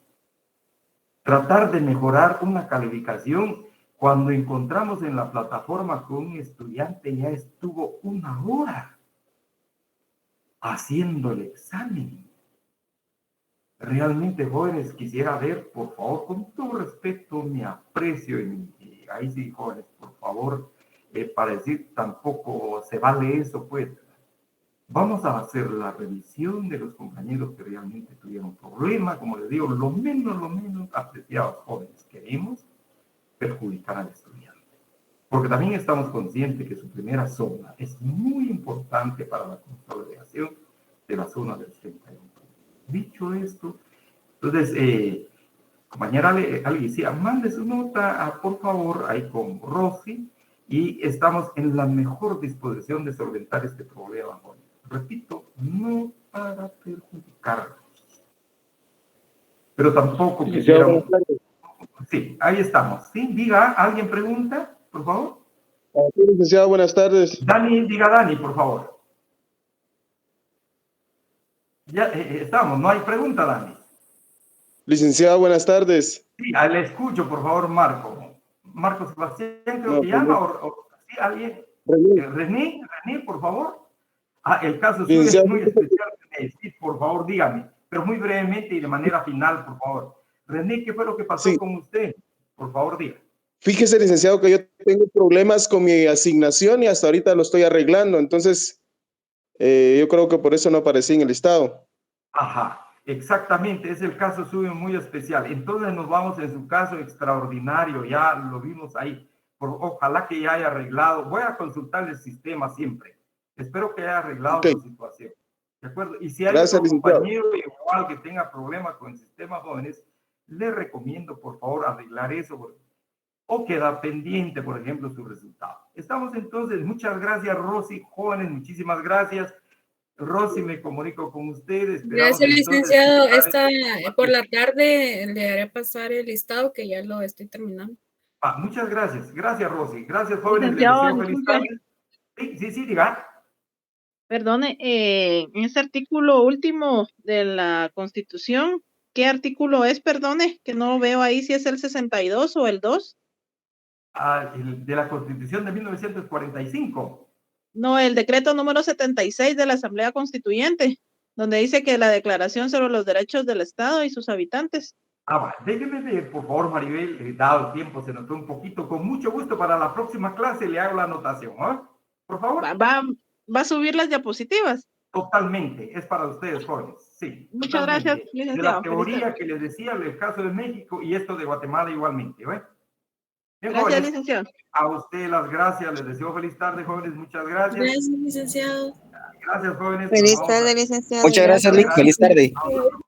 tratar de mejorar una calificación cuando encontramos en la plataforma que un estudiante ya estuvo 1 hora haciendo el examen. Realmente, jóvenes, quisiera ver, por favor, con todo respeto, mi aprecio, y ahí sí, jóvenes, por favor, para decir, tampoco se vale eso, pues. Vamos a hacer la revisión de los compañeros que realmente tuvieron problemas, como les digo, lo menos apreciados, jóvenes. Queremos perjudicar al estudiante. Porque también estamos conscientes que su primera zona es muy importante para la consolidación de la zona del 31. Dicho esto, entonces, compañera Alicia, mande su nota, por favor, ahí con Rosy, y estamos en la mejor disposición de solventar este problema. Repito, no para perjudicarlos, pero tampoco quisiéramos... Sí, ahí estamos. Sí, diga, ¿alguien pregunta, por favor? Sí, licenciado, buenas tardes. Dani, diga Dani, por favor. Ya estamos, no hay pregunta, Dani. Licenciado, buenas tardes. Sí, le escucho, por favor, Marco. Marco Sebastián, creo que llama, o ¿sí, alguien? René, por favor. El caso suyo es muy especial. Sí, por favor, dígame, pero muy brevemente y de manera final, por favor. René, ¿qué fue lo que pasó con usted? Por favor, diga. Fíjese, licenciado, que yo tengo problemas con mi asignación y hasta ahorita lo estoy arreglando. Entonces, yo creo que por eso no aparecí en el listado. Ajá, exactamente, es el caso suyo muy especial. Entonces nos vamos en su caso extraordinario, ya lo vimos ahí. Ojalá que ya haya arreglado. Voy a consultar el sistema siempre. Espero que haya arreglado Ok. la situación. ¿De acuerdo? Y si hay Gracias, otro licenciado. compañero igual que tenga problemas con el sistema jóvenes, le recomiendo, por favor, arreglar eso o queda pendiente, por ejemplo, su resultado. Estamos entonces, muchas gracias, Rosy. Jóvenes, muchísimas gracias. Rosy, me comunico con ustedes. Esperamos Gracias, entonces licenciado. finalizar Por la tarde le haré pasar el listado que ya lo estoy terminando. muchas gracias. Gracias, Rosy. Gracias, jóvenes. Les Licenciado, deseo feliz tarde. Sí, diga. Perdone, en ese artículo último de la Constitución, ¿qué artículo es? Perdone, que no veo ahí si es el 62 o el 2. De la Constitución de 1945. No, el decreto número 76 de la Asamblea Constituyente, donde dice que la Declaración sobre los Derechos del Estado y sus habitantes. Déjeme ver, por favor, Maribel, dado el tiempo, se nos fue un poquito. Con mucho gusto, para la próxima clase le hago la anotación, ¿no? Por favor. ¿Va a subir las diapositivas? Totalmente, es para ustedes, jóvenes, sí. Muchas totalmente. gracias, De licenciado. la teoría que les decía, el caso de México y esto de Guatemala igualmente, ¿eh? Bien, Gracias, jóvenes, licenciado. a usted las gracias, les deseo feliz tarde, jóvenes, muchas gracias. Gracias, licenciado. Gracias, jóvenes. Feliz tarde, licenciado. Muchas gracias, Lick. Feliz tarde. Vamos a